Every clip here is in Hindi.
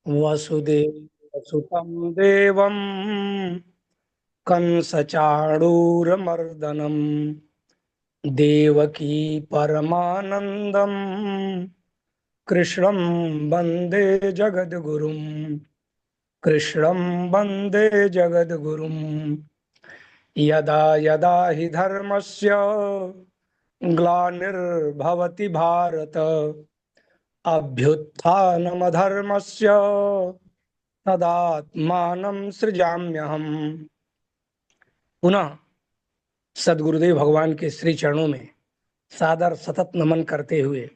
वसुदेवसुतं देवं कंसचाणूरमर्दनम् देवकी परमानन्दम् कृष्णं वन्दे जगद्गुरुम् कृष्णं वन्दे जगद्गुरुम् यदा यदा हि धर्मस्य ग्लानिर्भवति भारत अभ्युत्थानमधर्मस्य तदात्मानं सृजाम्यहम्। पुनः सदगुरुदेव भगवान के श्री चरणों में सादर सतत नमन करते हुए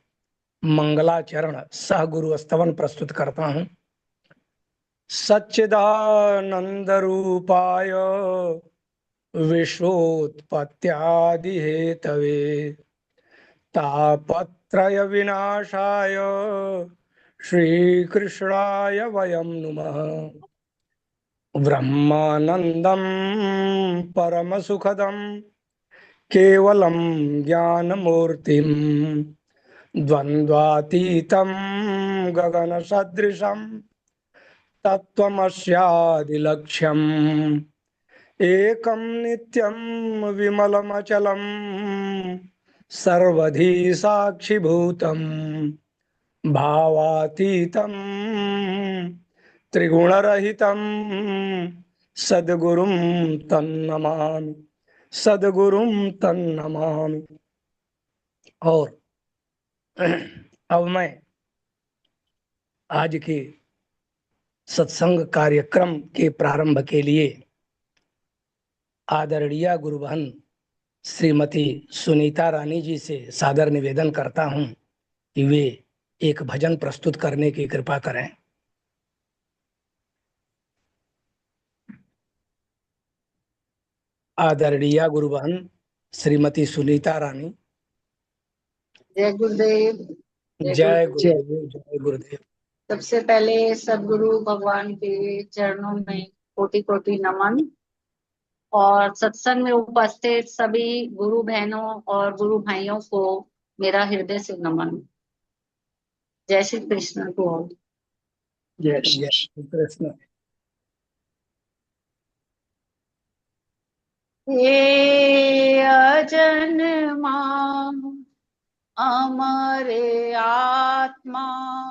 मंगलाचरण सह गुरु स्तवन प्रस्तुत करता हूँ। सच्चिदानंद रूपाय विश्वोत्पत्त्यादि हेतवे तापत्रय विनाशाय श्रीकृष्णाय वयं नुमः। ब्रह्मानंदं परमसुखदं केवलं ज्ञानमूर्तिं द्वन्द्वातीतं गगनसदृशं तत्त्वमस्यादिलक्ष्यम् एकं नित्यं विमलमचलं सर्वधी साक्षिभूतं भावातीतं त्रिगुणरहितं सद्गुरुं तन्नमामि सद्गुरुं तन्नमामि। और अब मैं आज के सत्संग कार्यक्रम के प्रारंभ के लिए आदरणीय गुरु बहन श्रीमती सुनीता रानी जी से सादर निवेदन करता हूं कि वे एक भजन प्रस्तुत करने की कृपा करें। आदरणीय गुरु बहन श्रीमती सुनीता रानी। जय गुरुदेव। जय गुरुदेव जय गुरुदेव। सबसे पहले सदगुरु भगवान के चरणों में कोटि कोटि नमन और सत्संग में उपस्थित सभी गुरु बहनों और गुरु भाइयों को मेरा हृदय से नमन। जय श्री कृष्ण को। जय श्री कृष्ण। हे अजन्मा अमर आत्मा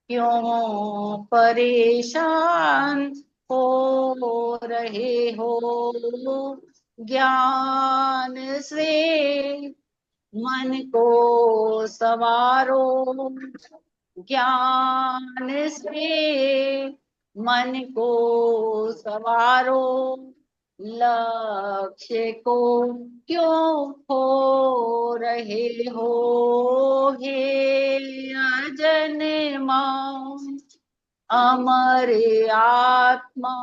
क्यों परेशान हो रहे हो, ज्ञान से मन को सवारो, ज्ञान से मन को सवारो, लक्ष्य को क्यों खो रहे हो। हे अजन्मा अमर आत्मा,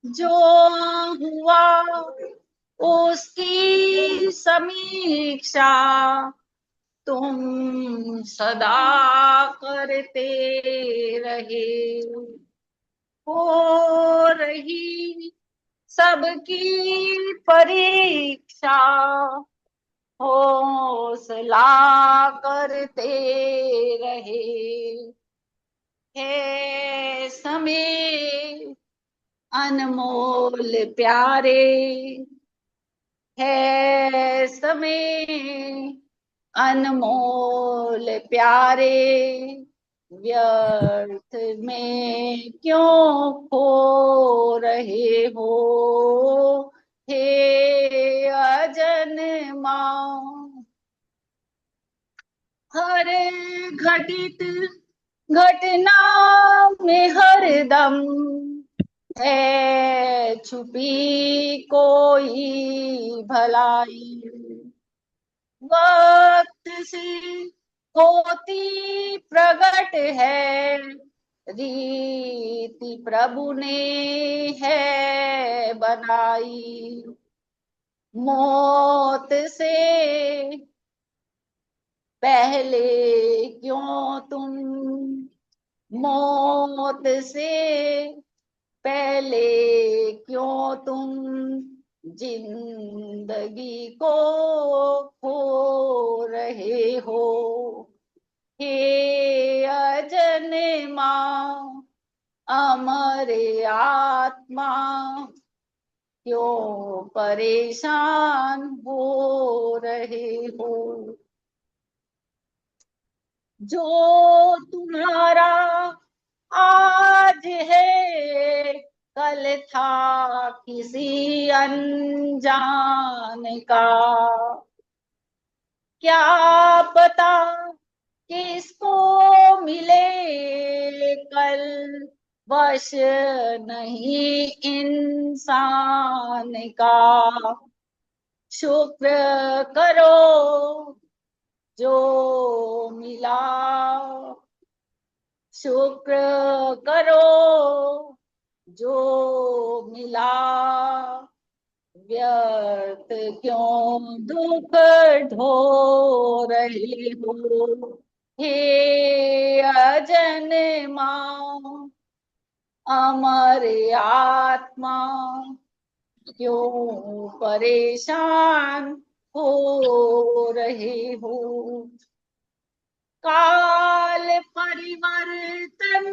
जो हुआ उसकी समीक्षा तुम सदा करते रहे। हो रही सबकी परीक्षा हौसला करते रहे। है समय अनमोल प्यारे, है समय अनमोल प्यारे, व्यर्थ में क्यों खो रहे हो। हे अजन्मा हर घटित घटना में हरदम है छुपी कोई भलाई। वक्त से होती प्रगट है रीति प्रभु ने है बनाई। मौत से पहले क्यों तुम, मौत से पहले क्यों तुम जिंदगी को खो रहे हो। हे अजन्मा माँ अमर आत्मा क्यों परेशान हो रहे हो। जो तुम्हारा आज है कल था किसी अनजान का, क्या पता किसको मिले कल, वश नहीं इंसान का। शुक्र करो जो मिला, शुक्र करो जो मिला, व्यर्थ क्यों दुख ढो रही हो। हे अजन माँ अमर आत्मा क्यों परेशान हो रहे हो। काल परिवर्तन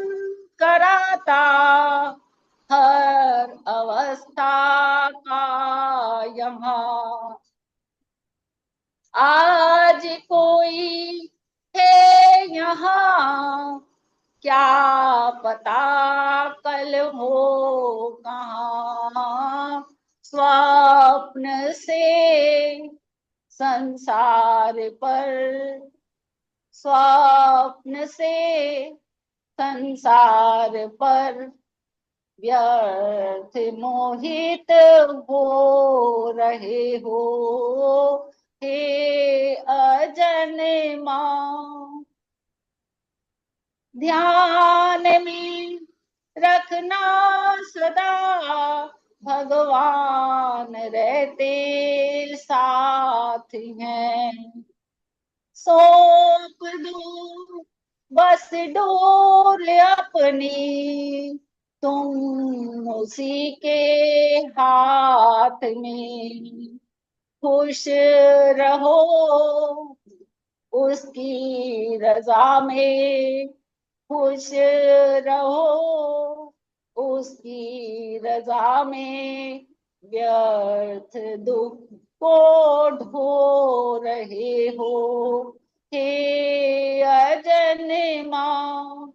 कराता हर अवस्था का यहाँ, आज कोई है यहाँ, क्या पता कल हो कहाँ। स्वप्न से संसार पर, स्वप्न से संसार पर व्यर्थ मोहित हो रहे हो। हे अजन माँ ध्यान में रखना सदा, भगवान रहते साथ हैं। सौंप दो बस डोर अपनी तुम उसी के हाथ में। खुश रहो उसकी रजा में, खुश रहो उसकी रजा में। व्यर्थ दुख को ढो रहे हो। हे अजन माँ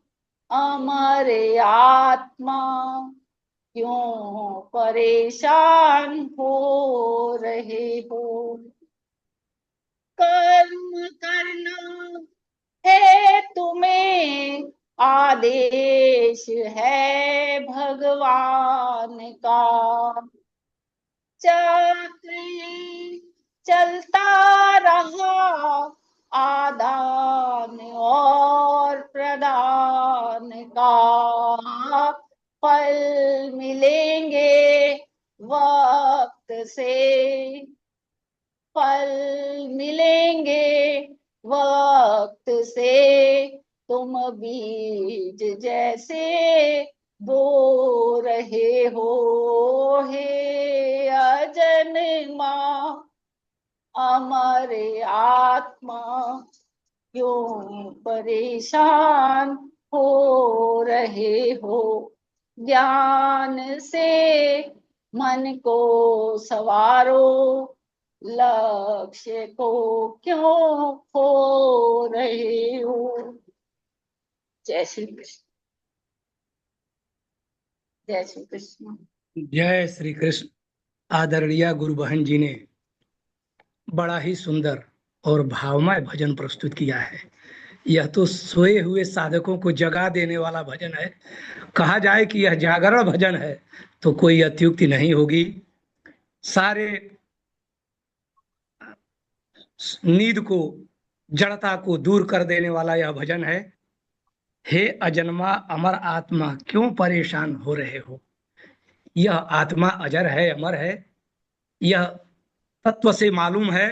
अमर आत्मा क्यों परेशान हो रहे हो। कर्म करना है तुम्हें आदेश है भगवान का। चक्र चलता रहा आदान और प्रदान का, फल मिलेंगे वक्त से, फल मिलेंगे वक्त से। तुम बीज जैसे बो रहे हो। हे अजन माँ अमर आत्मा क्यों परेशान हो रहे हो। ज्ञान से मन को सवारो, लक्ष्य को क्यों खो रहे हो। जय श्री कृष्ण। जय श्री कृष्ण। जय श्री कृष्ण। आदरणीय गुरु बहन जी ने बड़ा ही सुंदर और भावमय भजन प्रस्तुत किया है। यह तो सोए हुए साधकों को जगा देने वाला भजन है। कहा जाए कि यह जागरण भजन है तो कोई अत्युक्ति नहीं होगी। सारे नींद को, जड़ता को दूर कर देने वाला यह भजन है। हे अजन्मा अमर आत्मा क्यों परेशान हो रहे हो। यह आत्मा अजर है, अमर है, यह तत्व से मालूम है,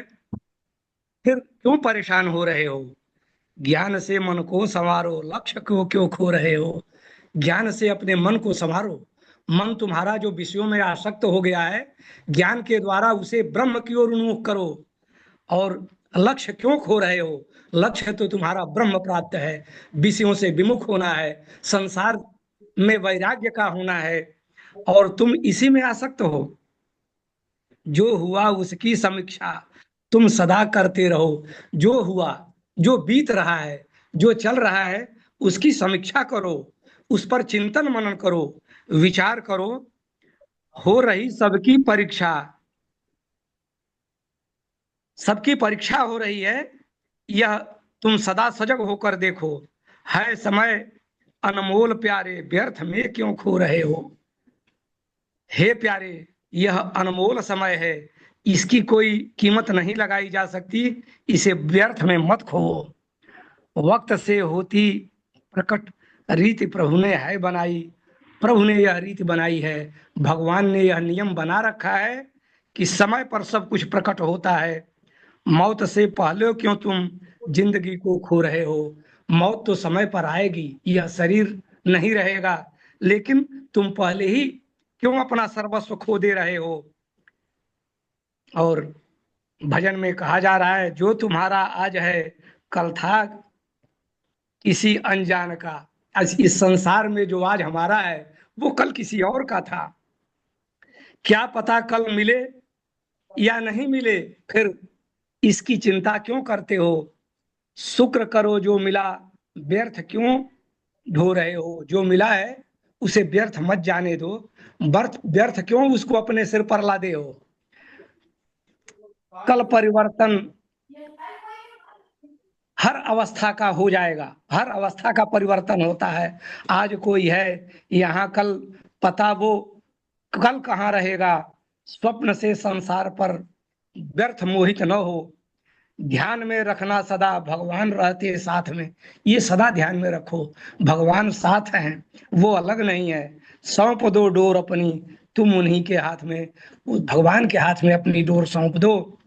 फिर क्यों परेशान हो रहे हो। ज्ञान से मन को संवारो, लक्ष्य को क्यों खो रहे हो। ज्ञान से अपने मन को संवारो। मन तुम्हारा जो विषयों में आसक्त हो गया है, ज्ञान के द्वारा उसे ब्रह्म की ओर उन्मुख करो और लक्ष्य क्यों खो रहे हो? लक्ष्य तो तुम्हारा ब्रह्म प्राप्त है, विषयों से विमुख होना है, संसार में वैराग्य का होना है, और तुम इसी में आसक्त हो। जो हुआ उसकी समीक्षा तुम सदा करते रहो। जो हुआ, जो बीत रहा है, जो चल रहा है, उसकी समीक्षा करो, उस पर चिंतन मनन करो, विचार करो। हो रही सबकी परीक्षा, सबकी परीक्षा हो रही है, यह तुम सदा सजग होकर देखो। है समय अनमोल प्यारे, व्यर्थ में क्यों खो रहे हो? हे प्यारे, यह अनमोल समय है, इसकी कोई कीमत नहीं लगाई जा सकती, इसे व्यर्थ में मत खो। वक्त से होती प्रकट रीति प्रभु ने है बनाई, प्रभु ने यह रीति बनाई है, भगवान ने यह नियम बना रखा है कि समय पर सब कुछ प्रकट होता है। मौत से पहले क्यों तुम जिंदगी को खो रहे हो? मौत तो समय पर आएगी, यह शरीर नहीं रहेगा, लेकिन तुम पहले ही क्यों अपना सर्वस्व खो दे रहे हो? और भजन में कहा जा रहा है, जो तुम्हारा आज है कल था किसी अनजान का। आज इस संसार में जो आज हमारा है वो कल किसी और का था। क्या पता कल मिले या नहीं मिले, फिर इसकी चिंता क्यों करते हो? शुक्र करो जो मिला, व्यर्थ क्यों ढो रहे हो? जो मिला है उसे व्यर्थ मत जाने दो, व्यर्थ व्यर्थ क्यों उसको अपने सिर पर लादे हो? कल परिवर्तन हर अवस्था का हो जाएगा, हर अवस्था का परिवर्तन होता है। आज कोई है यहाँ, कल पता वो कल कहाँ रहेगा। स्वप्न से संसार पर व्यर्थ मोहित न हो, ध्यान में रखना सदा भगवान रहते साथ में। ये सदा ध्यान में रखो, भगवान साथ हैं, वो अलग नहीं है। सौंप दो डोर अपनी तुम उन्हीं के हाथ में, उस भगवान के हाथ में अपनी डोर सौंप दो।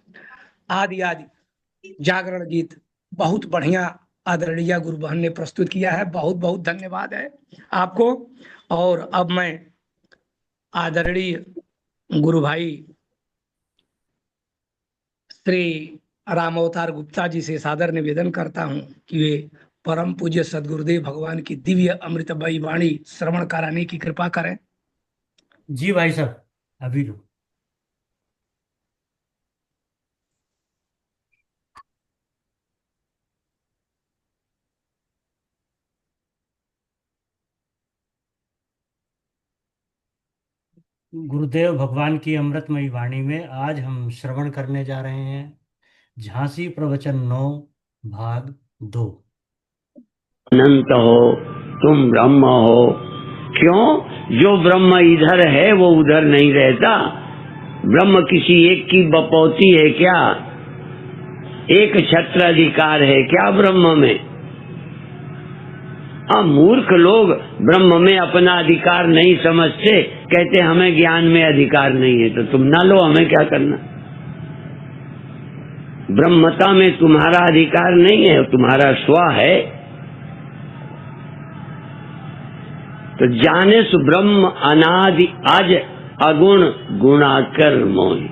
आदि आदि जागरण गीत बहुत बढ़िया आदरणीय गुरु बहन ने प्रस्तुत किया है, बहुत बहुत धन्यवाद है आपको। और अब मैं आदरणीय गुरु भाई श्री राम अवतार गुप्ता जी से सादर निवेदन करता हूं कि वे परम पूज्य सदगुरुदेव भगवान की दिव्य अमृतमयी वाणी श्रवण कराने की कृपा करें। जी भाई साहब, अभी लो। गुरुदेव भगवान की अमृतमयी वाणी में आज हम श्रवण करने जा रहे हैं झांसी प्रवचन 9 भाग 2। अनंत हो, तुम ब्रह्म हो। क्यों? जो ब्रह्म इधर है वो उधर नहीं रहता। ब्रह्म किसी एक की बपौती है क्या? एक छत्र अधिकार है क्या ब्रह्म में? मूर्ख लोग ब्रह्म में अपना अधिकार नहीं समझते, कहते हमें ज्ञान में अधिकार नहीं है। तो तुम ना लो, हमें क्या करना? ब्रह्मता में तुम्हारा अधिकार नहीं है, तुम्हारा स्व है। तो जाने सु ब्रह्म अनादि अज अगुण गुणाकर मोहि।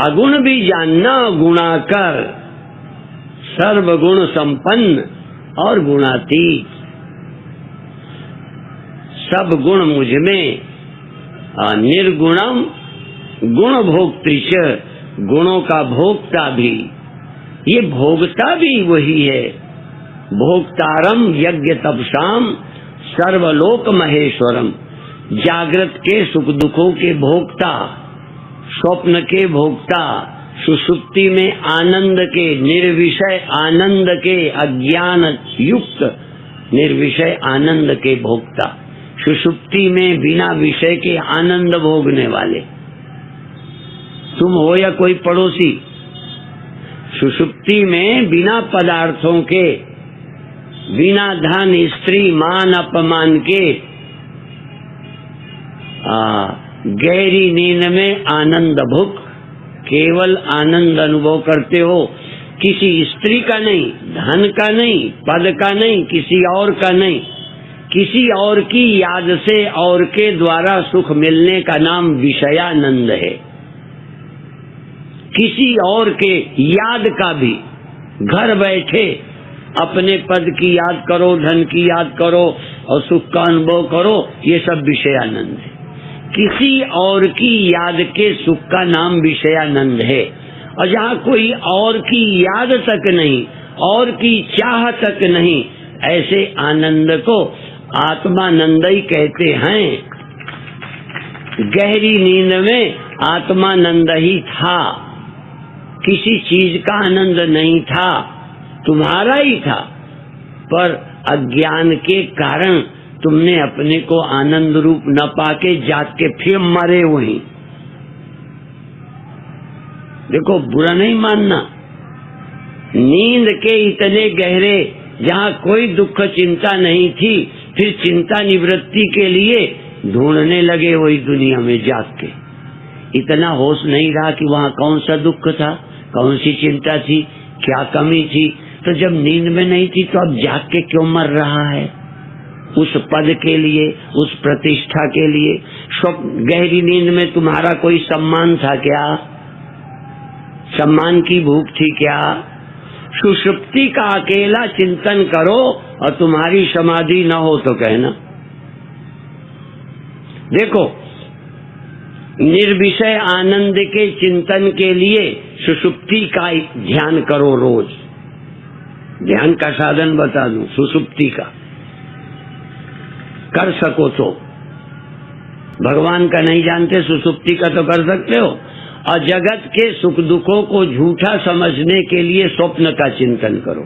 अगुण भी जानना, गुणाकर सर्वगुण संपन्न और गुणातीत। सब गुण मुझ में, निर्गुणम गुण भोक्तृच, गुणों का भोक्ता भी। ये भोगता भी वही है। भोक्तारम यज्ञ तपसाम सर्वलोक महेश्वरम। जागृत के सुख दुखों के भोक्ता, स्वप्न के भोक्ता, सुषुप्ति में आनंद के, निर्विषय आनंद के, अज्ञान युक्त निर्विषय आनंद के भोक्ता। सुषुप्ति में बिना विषय के आनंद भोगने वाले तुम हो या कोई पड़ोसी। सुषुप्ति में बिना पदार्थों के, बिना धन स्त्री मान अपमान के, गहरी नींद में आनंद भुक केवल आनंद अनुभव करते हो। किसी स्त्री का नहीं, धन का नहीं, पद का नहीं, किसी और का नहीं। किसी और की याद से और के द्वारा सुख मिलने का नाम विषयानंद है। किसी और के याद का भी, घर बैठे अपने पद की याद करो, धन की याद करो और सुख का अनुभव करो, ये सब विषयानंद है। किसी और की याद के सुख का नाम विषयानंद है। और जहाँ कोई और की याद तक नहीं, और की चाह तक नहीं, ऐसे आनंद को आत्मानंद ही कहते हैं। गहरी नींद में आत्मानंद ही था, किसी चीज का आनंद नहीं था, तुम्हारा ही था, पर अज्ञान के कारण तुमने अपने को आनंद रूप न पाके जाग के फिर मरे वहीं। देखो, बुरा नहीं मानना, नींद के इतने गहरे जहाँ कोई दुख चिंता नहीं थी, फिर चिंता निवृत्ति के लिए ढूंढने लगे वही दुनिया में जाग के। इतना होश नहीं रहा कि वहाँ कौन सा दुख था, कौन सी चिंता थी, क्या कमी थी। तो जब नींद में नहीं थी तो अब जाग के क्यों मर रहा है? उस पद के लिए, उस प्रतिष्ठा के लिए। गहरी नींद में तुम्हारा कोई सम्मान था क्या? सम्मान की भूख थी क्या? सुषुप्ति का अकेला चिंतन करो और तुम्हारी समाधि न हो तो कहना। देखो, निर्विषय आनंद के चिंतन के लिए सुषुप्ति का ध्यान करो रोज। ध्यान का साधन बता दूं, सुषुप्ति का कर सको तो। भगवान का नहीं जानते, सुषुप्ति का तो कर सकते हो। और जगत के सुख दुखों को झूठा समझने के लिए स्वप्न का चिंतन करो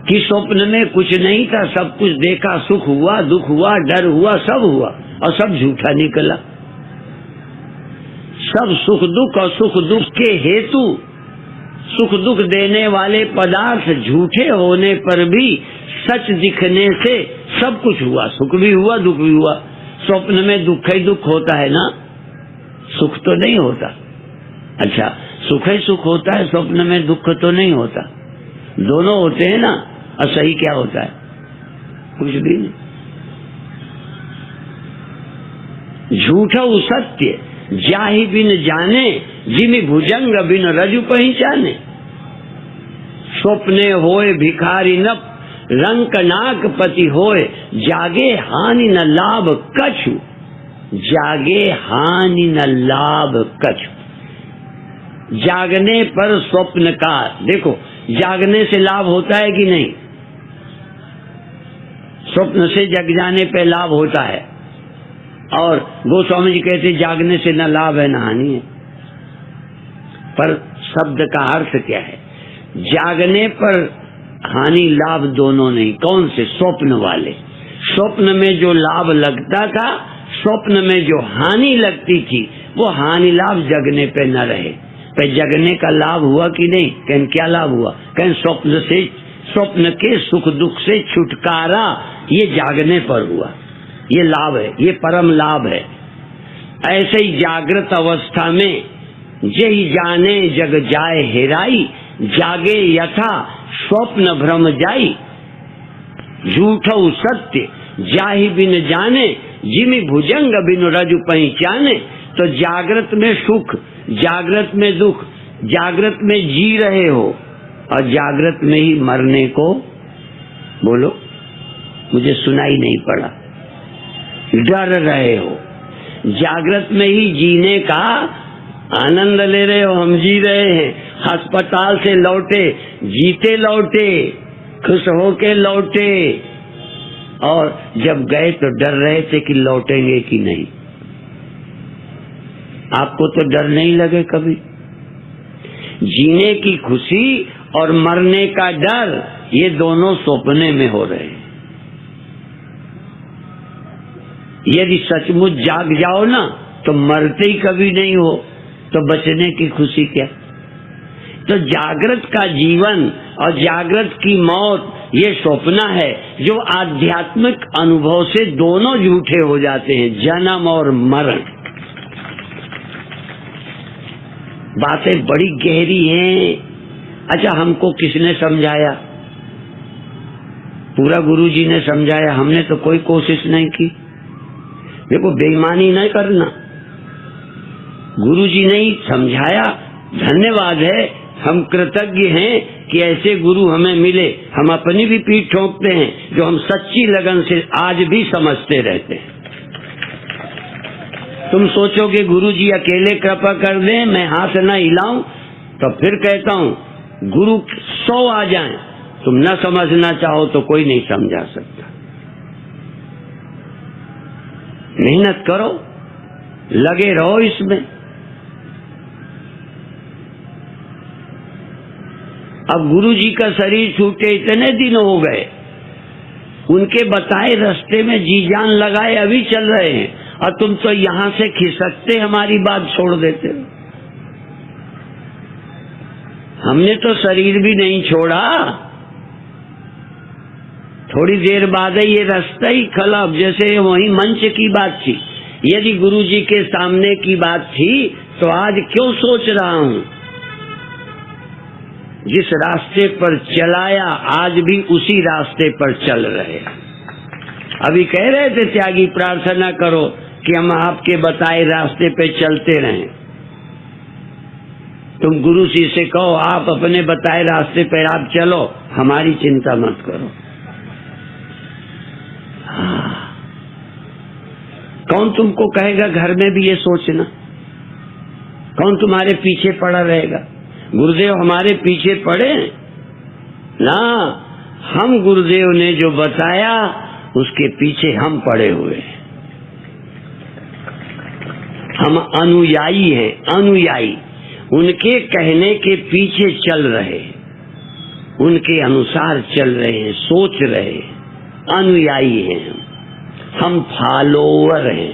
कि स्वप्न में कुछ नहीं था, सब कुछ देखा, सुख हुआ, दुख हुआ, डर हुआ, सब हुआ और सब झूठा निकला। सब सुख दुख और सुख दुख के हेतु, सुख दुख देने वाले पदार्थ झूठे होने पर भी सच दिखने से सब कुछ हुआ, सुख भी हुआ, दुख भी हुआ। स्वप्न में दुख ही दुख होता है ना, सुख तो नहीं होता। अच्छा, सुख ही सुख होता है, स्वप्न में दुख तो नहीं होता। दोनों होते हैं ना। और सही क्या होता है? कुछ भी नहीं। झूठा सत्य जाहि बिन जाने, जिमि भुजंग बिन रजु पहचाने। स्वप्ने होए भिखारी न रंक नाक पति होए, जागे हानि न लाभ कछु, जागे हानि न लाभ कछु। जागने पर स्वप्न का, देखो, जागने से लाभ होता है कि नहीं? स्वप्न से जग जाने पे लाभ होता है। और गोस्वामी जी कहते जागने से न लाभ है न हानि है। पर शब्द का अर्थ क्या है? जागने पर हानि लाभ दोनों नहीं। कौन से? स्वप्न वाले। स्वप्न में जो लाभ लगता था, स्वप्न में जो हानि लगती थी, वो हानि लाभ जगने पे न रहे। पर जगने का लाभ हुआ कि नहीं? कहीं क्या लाभ हुआ? कहीं स्वप्न से, स्वप्न के सुख दुख से छुटकारा ये जागने पर हुआ। ये लाभ है, ये परम लाभ है। ऐसे ही जागृत अवस्था में जही जाने जग जाए हेराई, जागे यथा स्वप्न भ्रम जाई। झूठो सत्य जाहि बिन जाने, जिमि भुजंग बिन रजु पहचाने। तो जागृत में सुख, जागृत में दुख, जागृत में जी रहे हो और जागृत में ही मरने को, बोलो, मुझे सुनाई नहीं पड़ा, डर रहे हो। जागृत में ही जीने का आनंद ले रहे हो। हम जी रहे हैं, अस्पताल से लौटे, जीते लौटे, खुश होके लौटे, और जब गए तो डर रहे थे कि लौटेंगे कि नहीं। आपको तो डर नहीं लगे कभी? जीने की खुशी और मरने का डर, ये दोनों सपने में हो रहे हैं। यदि सचमुच जाग जाओ ना तो मरते ही कभी नहीं हो, तो बचने की खुशी क्या? तो जागृत का जीवन और जागृत की मौत ये स्वप्न है जो आध्यात्मिक अनुभव से दोनों झूठे हो जाते हैं, जन्म और मरण। बातें बड़ी गहरी हैं। अच्छा, हमको किसने समझाया? पूरा गुरुजी ने समझाया, हमने तो कोई कोशिश नहीं की। देखो, बेईमानी नहीं करना, गुरुजी ने ही समझाया। धन्यवाद है, हम कृतज्ञ हैं कि ऐसे गुरु हमें मिले। हम अपनी भी पीठ ठोंकते हैं जो हम सच्ची लगन से आज भी समझते रहते हैं। तुम सोचोगे गुरुजी अकेले कृपा कर दें, मैं हाथ न हिलाऊं, तो फिर कहता हूं गुरु 100 आ जाएं, तुम न समझना चाहो तो कोई नहीं समझा सकता। मेहनत करो, लगे रहो इसमें। अब गुरुजी का शरीर छूटे इतने दिन हो गए, उनके बताए रास्ते में जी जान लगाए अभी चल रहे हैं, और तुम तो यहां से खिसकते हमारी बात छोड़ देते हो। हमने तो शरीर भी नहीं छोड़ा, थोड़ी देर बाद ये रास्ता ही खलब, जैसे वही मंच की बात थी। यदि गुरुजी के सामने की बात थी तो आज क्यों सोच रहा हूं। जिस रास्ते पर चलाया आज भी उसी रास्ते पर चल रहे। अभी कह रहे थे त्यागी प्रार्थना करो कि हम आपके बताए रास्ते पे चलते रहें। तुम गुरु जी से कहो आप अपने बताए रास्ते पे आप चलो, हमारी चिंता मत करो। कौन तुमको कहेगा घर में भी ये सोचना? कौन तुम्हारे पीछे पड़ा रहेगा? गुरुदेव हमारे पीछे पड़े ना, हम गुरुदेव ने जो बताया उसके पीछे हम पड़े हुए। हम अनुयायी हैं, अनुयायी, उनके कहने के पीछे चल रहे, उनके अनुसार चल रहे हैं, सोच रहे, अनुयायी हैं हम फॉलोअर हैं,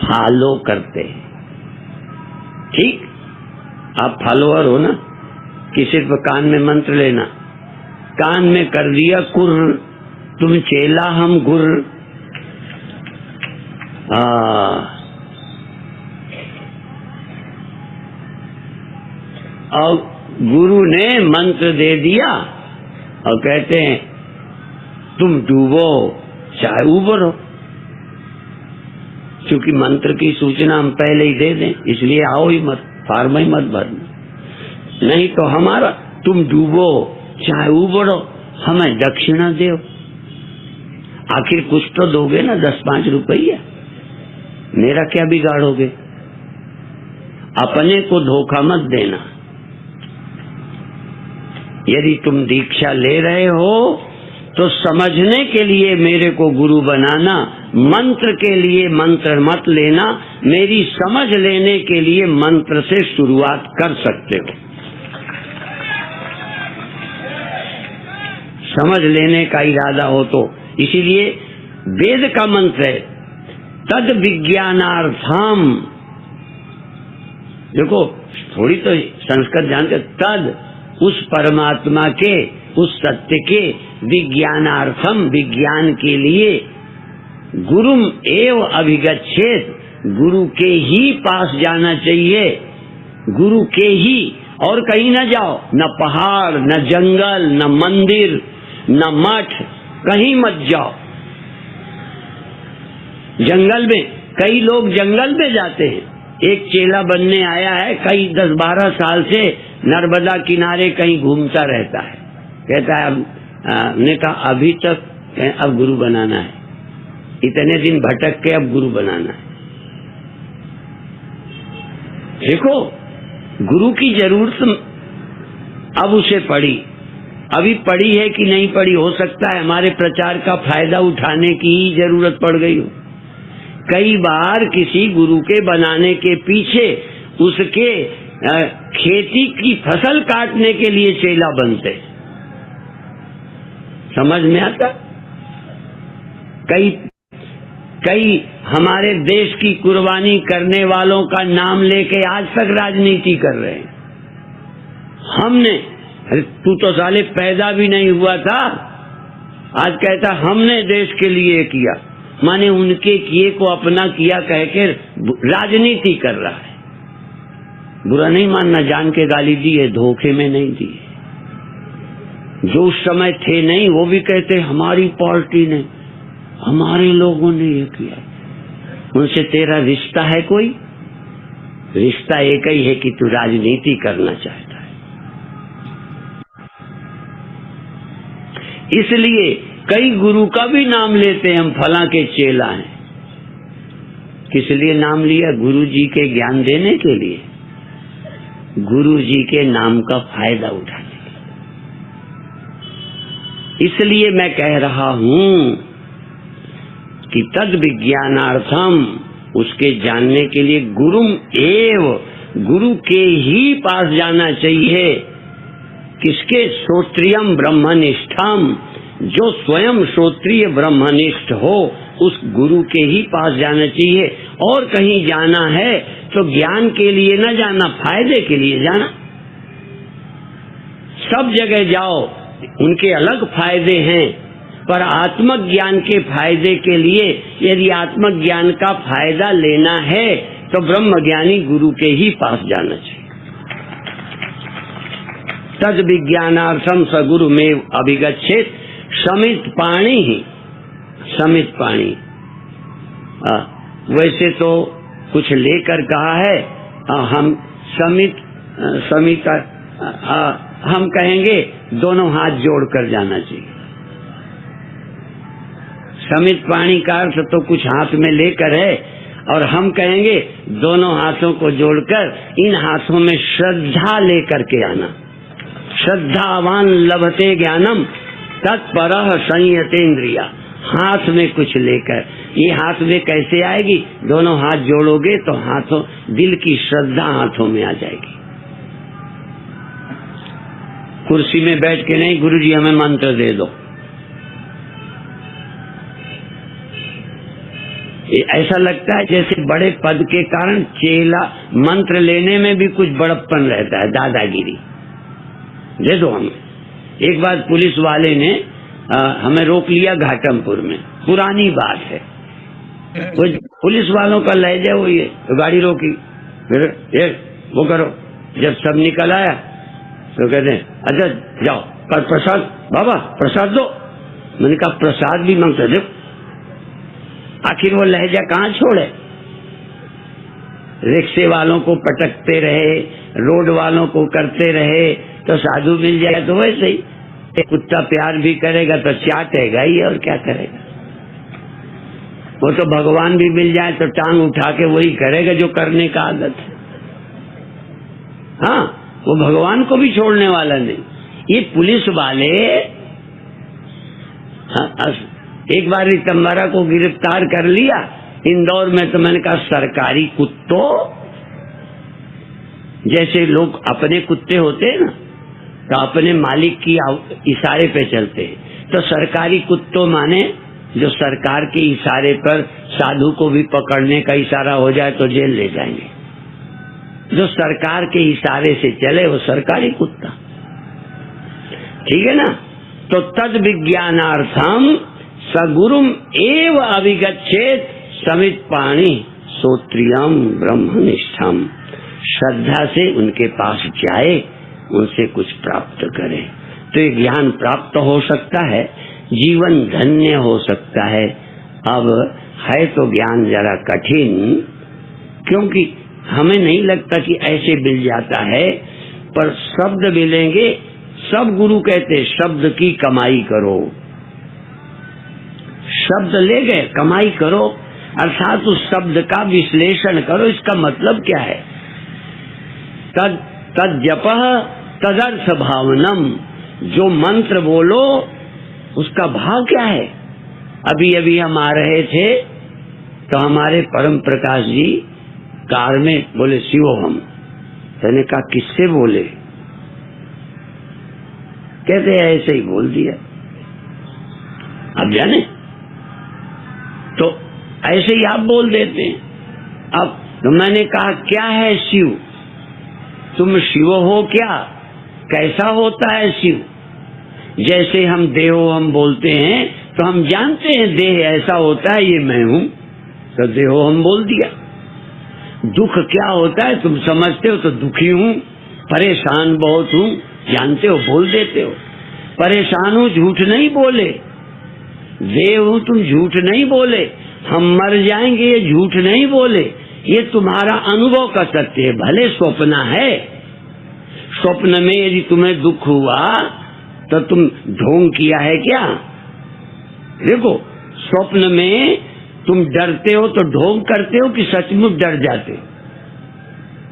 फॉलो करते हैं। ठीक, आप फॉलोअर हो ना, कि सिर्फ कान में मंत्र लेना, कान में कर दिया कुर्र, तुम चेला हम गुर्र। और गुरु ने मंत्र दे दिया और कहते हैं तुम डूबो चाहे उबरो। क्योंकि मंत्र की सूचना हम पहले ही दे दें, इसलिए आओ ही मत, फार्म ही मत भरना। नहीं तो हमारा तुम डूबो चाहे उबरो, हमें दक्षिणा दो। आखिर कुछ तो दोगे ना, 10-5 रुपया, मेरा क्या बिगाड़ोगे? अपने को धोखा मत देना। यदि तुम दीक्षा ले रहे हो तो समझने के लिए मेरे को गुरु बनाना, मंत्र के लिए मंत्र मत लेना, मेरी समझ लेने के लिए मंत्र से शुरुआत कर सकते हो। समझ लेने का इरादा हो तो, इसीलिए वेद का मंत्र है तद विज्ञानार्थम। देखो थोड़ी तो संस्कृत जानते, तद उस परमात्मा के, उस सत्य के, विज्ञानार्थम विज्ञान के लिए, गुरुम एव अभिगच्छेत, गुरु के ही पास जाना चाहिए, गुरु के ही, और कहीं न जाओ, न पहाड़, न जंगल, न मंदिर, न मठ, कहीं मत जाओ। जंगल में, कई लोग जंगल में जाते हैं। एक चेला बनने आया है, कई 10-12 साल से नर्मदा किनारे कहीं घूमता रहता है। कहता है ने कहा अभी तक, अब गुरु बनाना है, इतने दिन भटक के अब गुरु बनाना है। देखो गुरु की जरूरत अब उसे पड़ी, अभी पड़ी है कि नहीं पड़ी, हो सकता है हमारे प्रचार का फायदा उठाने की ही जरूरत पड़ गई हो। कई बार किसी गुरु के बनाने के पीछे उसके खेती की फसल काटने के लिए चेला बनते, समझ में आता? कई हमारे देश की कुर्बानी करने वालों का नाम लेके आज तक राजनीति कर रहे हैं। हमने, अरे तू तो साले पैदा भी नहीं हुआ था, आज कहता हमने देश के लिए किया, माने उनके किए को अपना किया कह के राजनीति कर रहा है। बुरा नहीं मानना, जान के गाली दी है, धोखे में नहीं दी है। जो उस समय थे नहीं, वो भी कहते हमारी पार्टी ने, हमारे लोगों ने ये किया। उनसे तेरा रिश्ता है कोई? रिश्ता एक ही है कि तू राजनीति करना चाहता है। इसलिए कई गुरु का भी नाम लेते हैं, हम फला के चेला हैं। किस लिए नाम लिया? गुरु जी के ज्ञान देने के लिए, गुरु जी के नाम का फायदा उठाने के लिए। इसलिए मैं कह रहा हूं कि तद विज्ञानार्थम, उसके जानने के लिए गुरुम एव, गुरु के ही पास जाना चाहिए। किसके? श्रोत्रियम ब्रह्मनिष्ठम, जो स्वयं श्रोत्रिय ब्रह्मनिष्ठ हो उस गुरु के ही पास जाना चाहिए। और कहीं जाना है तो ज्ञान के लिए न जाना, फायदे के लिए जाना। सब जगह जाओ, उनके अलग फायदे हैं, पर आत्मक ज्ञान के फायदे के लिए यदि आत्मक ज्ञान का फायदा लेना है तो ब्रह्मज्ञानी गुरु के ही पास जाना चाहिए। तद विज्ञानार्थम स गुरु में अभिगच्छेत समित पाणी ही, समित पाणी। वैसे तो कुछ लेकर कहा है, हम समित हम कहेंगे दोनों हाथ जोड़कर जाना चाहिए। समित पाणी का अर्थ तो कुछ हाथ में लेकर है, और हम कहेंगे दोनों हाथों को जोड़कर इन हाथों में श्रद्धा लेकर के आना। श्रद्धावान लभते ज्ञानम तत्परः संयतेन्द्रिया। हाथ में कुछ लेकर, ये हाथ में कैसे आएगी? दोनों हाथ जोड़ोगे तो हाथों, दिल की श्रद्धा हाथों में आ जाएगी। कुर्सी में बैठ के नहीं, गुरुजी हमें मंत्र दे दो, ऐसा लगता है जैसे बड़े पद के कारण चेला मंत्र लेने में भी कुछ बड़प्पन रहता है, दादागिरी। दे दो हमें। एक बार पुलिस वाले ने हमें रोक लिया घाटमपुर में, पुरानी बात है, वो पुलिस वालों का लहजा वो ये, तो गाड़ी रोकी, फिर ये वो करो। जब सब निकल आया तो कहते हैं अच्छा जाओ पर प्रसाद, बाबा प्रसाद दो। मैंने कहा प्रसाद भी मांगते दो। आखिर वो लहजा कहाँ छोड़े? रिक्शे वालों को पटकते रहे, रोड वालों को करते रहे, तो साधु मिल जाए तो वैसे ही कुत्ता प्यार भी करेगा तो चाटेगा ही, और क्या करेगा। वो तो भगवान भी मिल जाए तो टांग उठा के वही करेगा जो करने का आदत है। हाँ, वो भगवान को भी छोड़ने वाला नहीं। ये पुलिस वाले, एक बार रितंबरा को गिरफ्तार कर लिया इंदौर में, तो मैंने कहा सरकारी कुत्तों, जैसे लोग अपने कुत्ते होते हैं ना, तो अपने मालिक की इशारे पे चलते हैं, तो सरकारी कुत्तों माने जो सरकार के इशारे पर साधु को भी पकड़ने का इशारा हो जाए तो जेल ले जाएंगे। जो सरकार के इशारे से चले वो सरकारी कुत्ता, ठीक है ना। तो तद विज्ञानार्थम सगुरुम एव अभिगच्छेत समित पाणी श्रोत्रियम ब्रह्मनिष्ठम। श्रद्धा से उनके पास जाए, उनसे कुछ प्राप्त करे, तो ये ज्ञान प्राप्त हो सकता है, जीवन धन्य हो सकता है। अब है तो ज्ञान जरा कठिन, क्योंकि हमें नहीं लगता कि ऐसे मिल जाता है, पर शब्द मिलेंगे। सब गुरु कहते शब्द की कमाई करो, शब्द ले गए कमाई करो, अर्थात उस शब्द का विश्लेषण करो, इसका मतलब क्या है। तद जपः तदर्थ भावनम, जो मंत्र बोलो उसका भाव क्या है। अभी अभी हम आ रहे थे तो हमारे परम प्रकाश जी कार में बोले शिवोहम। मैंने कहा किससे बोले? कहते ऐसे ही बोल दिया। अब जाने तो ऐसे ही आप बोल देते हैं। अब तो मैंने कहा क्या है शिव, तुम शिव हो क्या, कैसा होता है शिव। जैसे हम देहो हम बोलते हैं तो हम जानते हैं देह ऐसा होता है, ये मैं हूं, तो देहो हम बोल दिया। दुख क्या होता है तुम समझते हो, तो दुखी हूं, परेशान बहुत हूं, जानते हो, बोल देते हो। परेशान हूं झूठ नहीं बोले, देह हूं तुम झूठ नहीं बोले, हम मर जाएंगे ये झूठ नहीं बोले, ये तुम्हारा अनुभव का सत्य है, भले स्वप्न है। स्वप्न में यदि तुम्हें दुख हुआ तो तुम ढोंग किया है क्या? देखो, स्वप्न में तुम डरते हो तो ढोंग करते हो कि सचमुच डर जाते हो?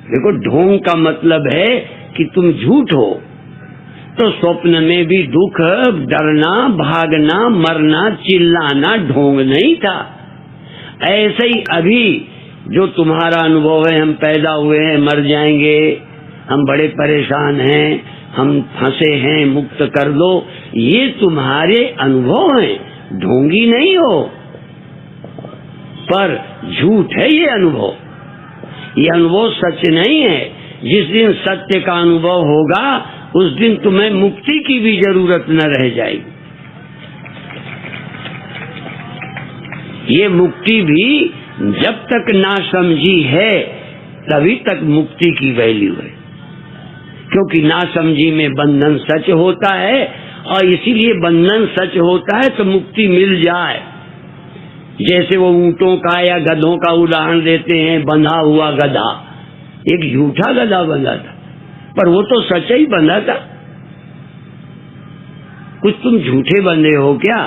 देखो, ढोंग का मतलब है कि तुम झूठ हो। तो स्वप्न में भी दुख, डरना, भागना, मरना, चिल्लाना ढोंग नहीं था। ऐसे ही अभी जो तुम्हारा अनुभव है, हम पैदा हुए हैं, मर जाएंगे, हम बड़े परेशान हैं, हम फंसे हैं, मुक्त कर दो, ये तुम्हारे अनुभव हैं, ढोंगी नहीं हो। पर झूठ है ये अनुभव, ये अनुभव सच नहीं है। जिस दिन सत्य का अनुभव होगा उस दिन तुम्हें मुक्ति की भी जरूरत न रह जाएगी। ये मुक्ति भी जब तक ना समझी है तभी तक मुक्ति की वैल्यू है, क्योंकि ना समझी में बंधन सच होता है, और इसीलिए बंधन सच होता है तो मुक्ति मिल जाए। जैसे वो ऊंटों का या गधों का उदाहरण देते हैं, बंधा हुआ गधा, एक झूठा गधा बंधा था, पर वो तो सच ही बंधा था। कुछ तुम झूठे बंधे हो क्या?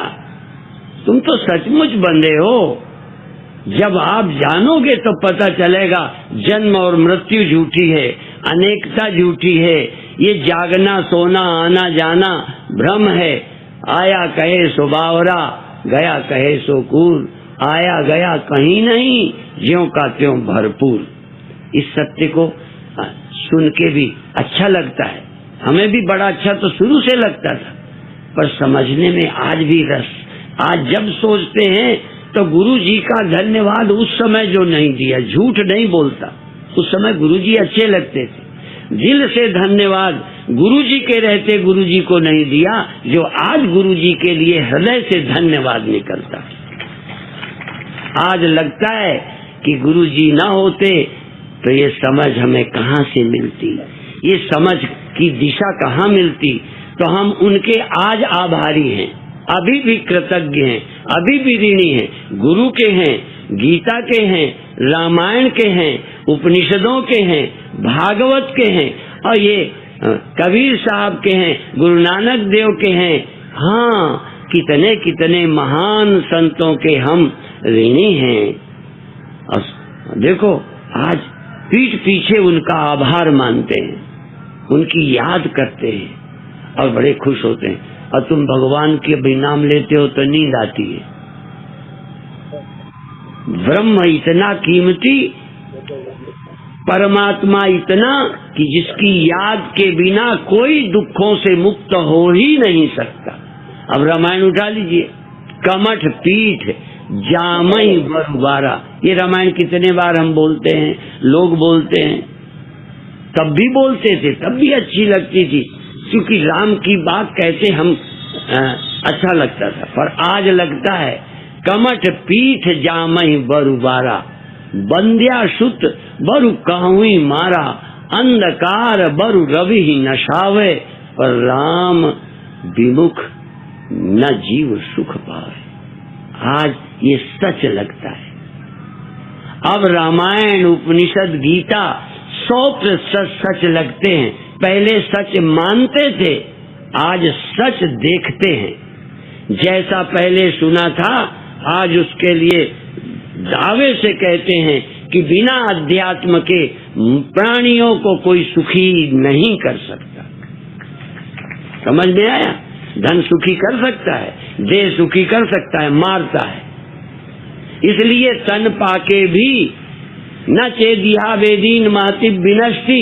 तुम तो सचमुच बंधे हो। जब आप जानोगे तो पता चलेगा जन्म और मृत्यु झूठी है, अनेकता झूठी है, ये जागना सोना आना जाना भ्रम है। आया कहे सो बावरा, गया कहे सो कूर, आया गया कहीं नहीं, ज्यों का त्यों भरपूर। इस सत्य को सुन के भी अच्छा लगता है, हमें भी बड़ा अच्छा तो शुरू से लगता था, पर समझने में आज भी रस। आज जब सोचते हैं तो गुरु जी का धन्यवाद उस समय जो नहीं दिया, झूठ नहीं बोलता, उस समय गुरु जी अच्छे लगते थे। दिल से धन्यवाद गुरु जी के रहते गुरु जी को नहीं दिया, जो आज गुरु जी के लिए हृदय से धन्यवाद निकलता। आज लगता है कि गुरु जी ना होते तो ये समझ हमें कहाँ से मिलती, ये समझ की दिशा कहाँ मिलती। तो हम उनके आज आभारी हैं, अभी भी कृतज्ञ हैं, अभी भी ऋणी हैं। गुरु के हैं, गीता के हैं, रामायण के हैं, उपनिषदों के हैं, भागवत के हैं, और ये कबीर साहब के हैं, गुरु नानक देव के हैं। हाँ, कितने कितने महान संतों के हम ऋणी हैं। और देखो, आज पीठ पीछे उनका आभार मानते हैं, उनकी याद करते हैं और बड़े खुश होते हैं। और तुम भगवान के भी नाम लेते हो तो नींद आती है। ब्रह्म इतना कीमती, परमात्मा इतना कि जिसकी याद के बिना कोई दुखों से मुक्त हो ही नहीं सकता। अब रामायण उठा लीजिए, कमठ पीठ जामई बरुबारा, ये रामायण कितने बार हम बोलते हैं, लोग बोलते हैं, तब भी बोलते थे, तब भी अच्छी लगती थी, क्योंकि राम की बात कहते हम अच्छा लगता था। पर आज लगता है कमठ पीठ जामई बरुबारा, बंद्या सुत बरु काहुई मारा, अंधकार बरु रवि ही नशावे, पर राम विमुख न जीव सुख पावे। आज ये सच लगता है। अब रामायण, उपनिषद, गीता 100% सच लगते हैं। पहले सच मानते थे, आज सच देखते हैं। जैसा पहले सुना था आज उसके लिए दावे से कहते हैं कि बिना अध्यात्म के प्राणियों को कोई सुखी नहीं कर सकता। समझ में आया? धन सुखी कर सकता है, देह सुखी कर सकता है, मारता है। इसलिए तन पाके भी न चेदिहा वेदीन महति विनष्टि,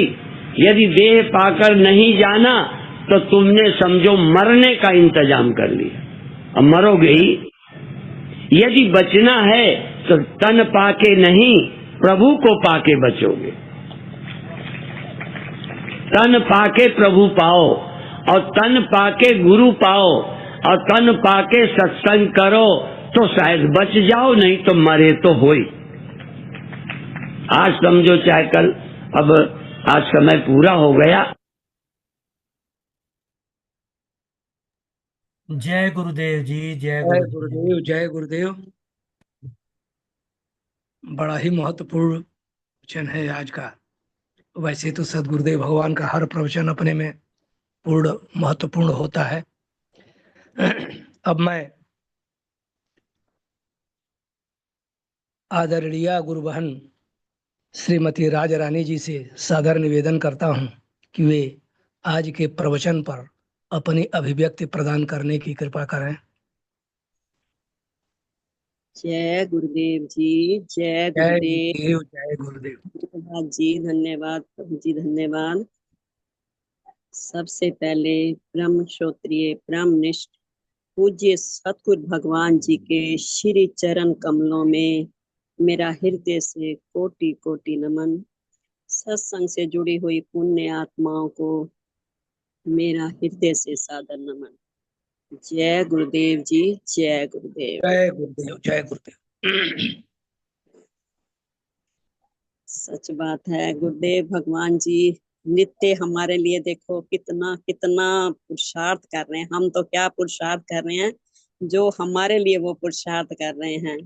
यदि देह पाकर नहीं जाना तो तुमने समझो मरने का इंतजाम कर लिया, अब मरोगे ही। यदि बचना है तो तन पाके नहीं, प्रभु को पाके बचोगे। तन पाके प्रभु पाओ, और तन पाके गुरु पाओ, और तन पाके सत्संग करो तो शायद बच जाओ, नहीं तो मरे तो होई। आज समझो चाहे कल, अब आज समय पूरा हो गया। जय गुरुदेव जी, जय जय गुरुदेव। गुरुदेव, जय गुरुदेव। बड़ा ही महत्वपूर्ण प्रवचन है आज का। वैसे तो सदगुरुदेव भगवान का हर प्रवचन अपने में पूर्ण महत्वपूर्ण होता है। अब मैं आदरणीय गुरु बहन श्रीमती राज रानी जी से सादर निवेदन करता हूं कि वे आज के प्रवचन पर अपनी अभिव्यक्ति प्रदान करने की कृपा करें। जय गुरुदेव जी, जय जय गुरुदेव। गुरुदेव, जय गुरुदेव। धन्यवाद जी, धन्यवाद प्रभु जी, धन्यवाद। सबसे पहले ब्रह्म क्षत्रिय ब्रह्मनिष्ठ पूज्य सतगुरु भगवान जी के श्री चरण कमलों में मेरा हृदय से कोटि कोटि नमन। सत्संग से जुड़ी हुई पुण्य आत्माओं को मेरा हृदय से सादर नमन। जय गुरुदेव जी, जय गुरुदेव। जय गुरुदेव, जय गुरुदेव। सच बात है, गुरुदेव भगवान जी नित्य हमारे लिए देखो कितना कितना पुरुषार्थ कर रहे हैं। हम तो क्या पुरुषार्थ कर रहे हैं, जो हमारे लिए वो पुरुषार्थ कर रहे हैं।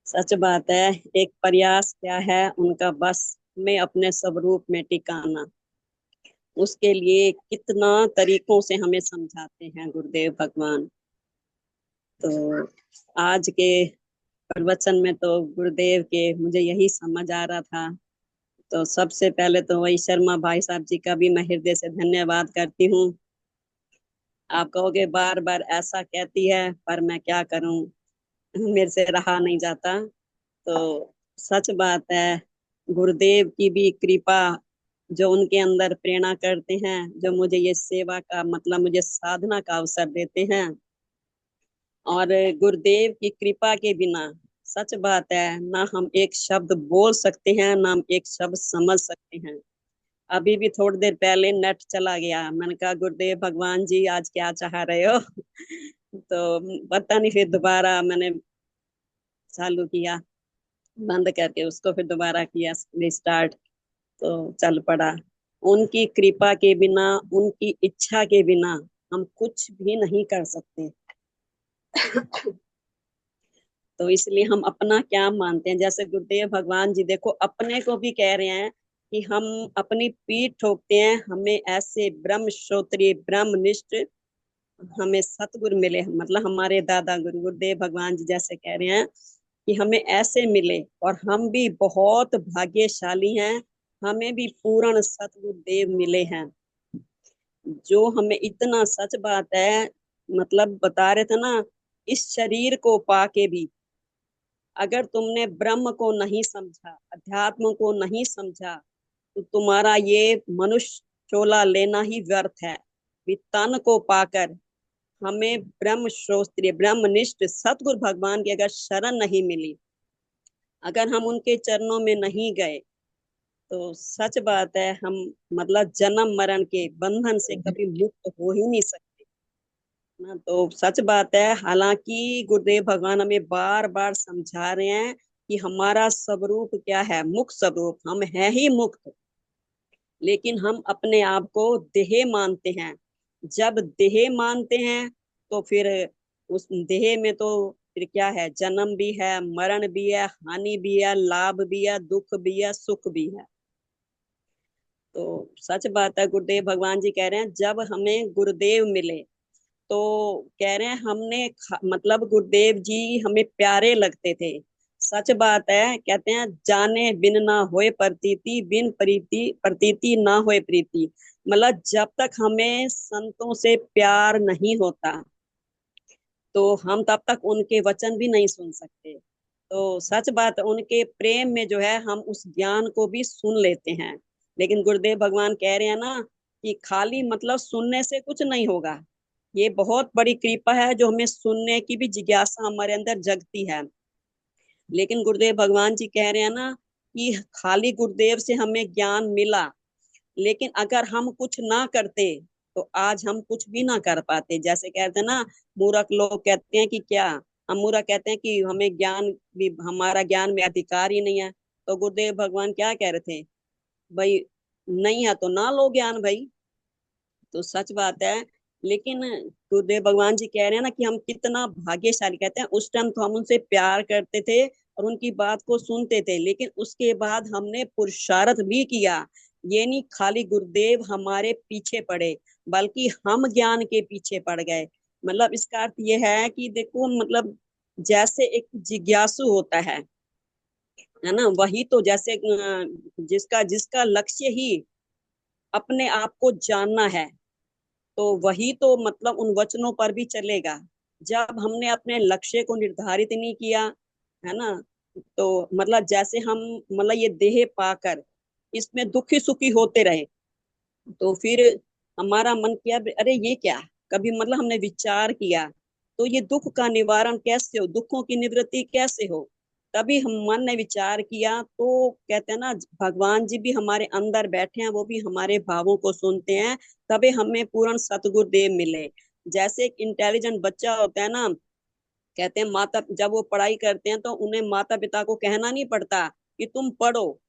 सच बात है, एक प्रयास क्या है उनका, बस में अपने स्वरूप में टिकाना। उसके लिए कितना तरीकों से हमें समझाते हैं गुरुदेव भगवान। तो आज के प्रवचन में तो गुरुदेव के मुझे यही समझ आ रहा था। तो सबसे पहले तो वही शर्मा भाई साहब जी का भी मैं हृदय से धन्यवाद करती हूँ। आप कहोगे बार बार ऐसा कहती है, पर मैं क्या करूं, मेरे से रहा नहीं जाता। तो सच बात है, गुरुदेव की भी कृपा जो उनके अंदर प्रेरणा करते हैं, जो मुझे ये सेवा का मतलब मुझे साधना का अवसर देते हैं। और गुरुदेव की कृपा के बिना सच बात है ना हम एक शब्द बोल सकते हैं, ना हम एक शब्द समझ सकते हैं। अभी भी थोड़ी देर पहले नेट चला गया, मैंने कहा गुरुदेव भगवान जी आज क्या चाह रहे हो। तो पता नहीं, फिर दोबारा मैंने चालू किया, बंद करके उसको फिर दोबारा किया रिस्टार्ट, तो चल पड़ा। उनकी कृपा के बिना, उनकी इच्छा के बिना हम कुछ भी नहीं कर सकते। तो इसलिए हम अपना क्या मानते हैं, जैसे गुरुदेव भगवान जी देखो अपने को भी कह रहे हैं कि हम अपनी पीठ ठोकते हैं, हमें ऐसे ब्रह्म श्रोत्रिय ब्रह्मनिष्ठ हमें सतगुरु मिले। मतलब हमारे दादा गुरु गुरुदेव भगवान जी जैसे कह रहे हैं कि हमें ऐसे मिले, और हम भी बहुत भाग्यशाली हैं, हमें भी पूर्ण सतगुरुदेव मिले हैं, जो हमें इतना सच बात है मतलब बता रहे थे ना, इस शरीर को पाके भी अगर तुमने ब्रह्म को नहीं समझा, अध्यात्म को नहीं समझा, तो तुम्हारा ये मनुष्य चोला लेना ही व्यर्थ है। तन को पाकर हमें ब्रह्म श्रोत्रिय ब्रह्मनिष्ठ सतगुरु भगवान की अगर शरण नहीं मिली, अगर हम उनके चरणों में नहीं गए, तो सच बात है हम मतलब जन्म मरण के बंधन से कभी मुक्त हो ही नहीं सकते ना। तो सच बात है, हालांकि गुरुदेव भगवान हमें बार बार समझा रहे हैं कि हमारा स्वरूप क्या है, मुक्त स्वरूप, हम है ही मुक्त, लेकिन हम अपने आप को देह मानते हैं। जब देह मानते हैं तो फिर उस देह में तो फिर क्या है, जन्म भी है, मरण भी है, हानि भी है, लाभ भी है, दुख भी है, सुख भी है। तो सच बात है, गुरुदेव भगवान जी कह रहे हैं जब हमें गुरुदेव मिले, तो कह रहे हैं हमने मतलब गुरुदेव जी हमें प्यारे लगते थे। सच बात है, कहते हैं जाने बिन ना होए प्रतीति, बिन प्रीति प्रतीति ना होए प्रीति। मतलब जब तक हमें संतों से प्यार नहीं होता, तो हम तब तक उनके वचन भी नहीं सुन सकते। तो सच बात, उनके प्रेम में जो है हम उस ज्ञान को भी सुन लेते हैं। लेकिन गुरुदेव भगवान कह रहे हैं ना कि खाली मतलब सुनने से कुछ नहीं होगा। ये बहुत बड़ी कृपा है जो हमें सुनने की भी जिज्ञासा हमारे अंदर जगती है। लेकिन गुरुदेव भगवान जी कह रहे हैं ना कि खाली गुरुदेव से हमें ज्ञान मिला, लेकिन अगर हम कुछ ना करते तो आज हम कुछ भी ना कर पाते। जैसे कहते हैं ना, मूर्ख लोग कहते हैं कि क्या, हम मूर्ख कहते हैं कि हमें ज्ञान भी, हमारा ज्ञान में अधिकार ही नहीं है। तो गुरुदेव भगवान क्या कह रहे थे, भाई नहीं है तो ना लो ज्ञान भाई। तो सच बात है, लेकिन गुरुदेव भगवान जी कह रहे हैं ना कि हम कितना भाग्यशाली, कहते हैं उस टाइम तो हम उनसे प्यार करते थे और उनकी बात को सुनते थे, लेकिन उसके बाद हमने पुरुषार्थ भी किया। ये नहीं खाली गुरुदेव हमारे पीछे पड़े, बल्कि हम ज्ञान के पीछे पड़ गए। मतलब इसका अर्थ ये है कि देखो, मतलब जैसे एक जिज्ञासु होता है ना, वही तो जैसे जिसका जिसका लक्ष्य ही अपने आप को जानना है, तो वही तो मतलब उन वचनों पर भी चलेगा। जब हमने अपने लक्ष्य को निर्धारित नहीं किया, है ना, तो मतलब जैसे हम मतलब ये देह पाकर इसमें दुखी सुखी होते रहे, तो फिर हमारा मन किया अरे ये क्या, कभी मतलब हमने विचार किया तो ये दुख का निवारण कैसे हो, दुखों की निवृत्ति कैसे हो। तभी हम मन ने विचार किया, तो कहते हैं ना भगवान जी भी हमारे अंदर बैठे हैं, वो भी हमारे भावों को सुनते हैं, तभी हमें पूर्ण सतगुरुदेव मिले। जैसे एक इंटेलिजेंट बच्चा होता है ना, कहते हैं माता जब वो पढ़ाई करते हैं तो उन्हें माता पिता को कहना नहीं पड़ता कि तुम पढ़ो,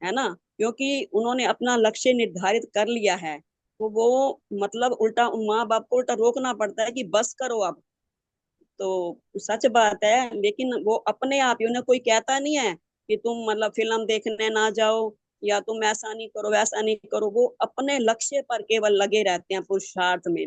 है ना, क्योंकि उन्होंने अपना लक्ष्य निर्धारित कर लिया है। तो वो मतलब उल्टा माँ बाप को उल्टा रोकना पड़ता है कि बस करो अब। तो सच बात है, लेकिन वो अपने आप ही, उन्हें कोई कहता नहीं है कि तुम मतलब फिल्म देखने ना जाओ या तुम ऐसा नहीं करो वैसा नहीं करो, वो अपने लक्ष्य पर केवल लगे रहते हैं पुरुषार्थ में।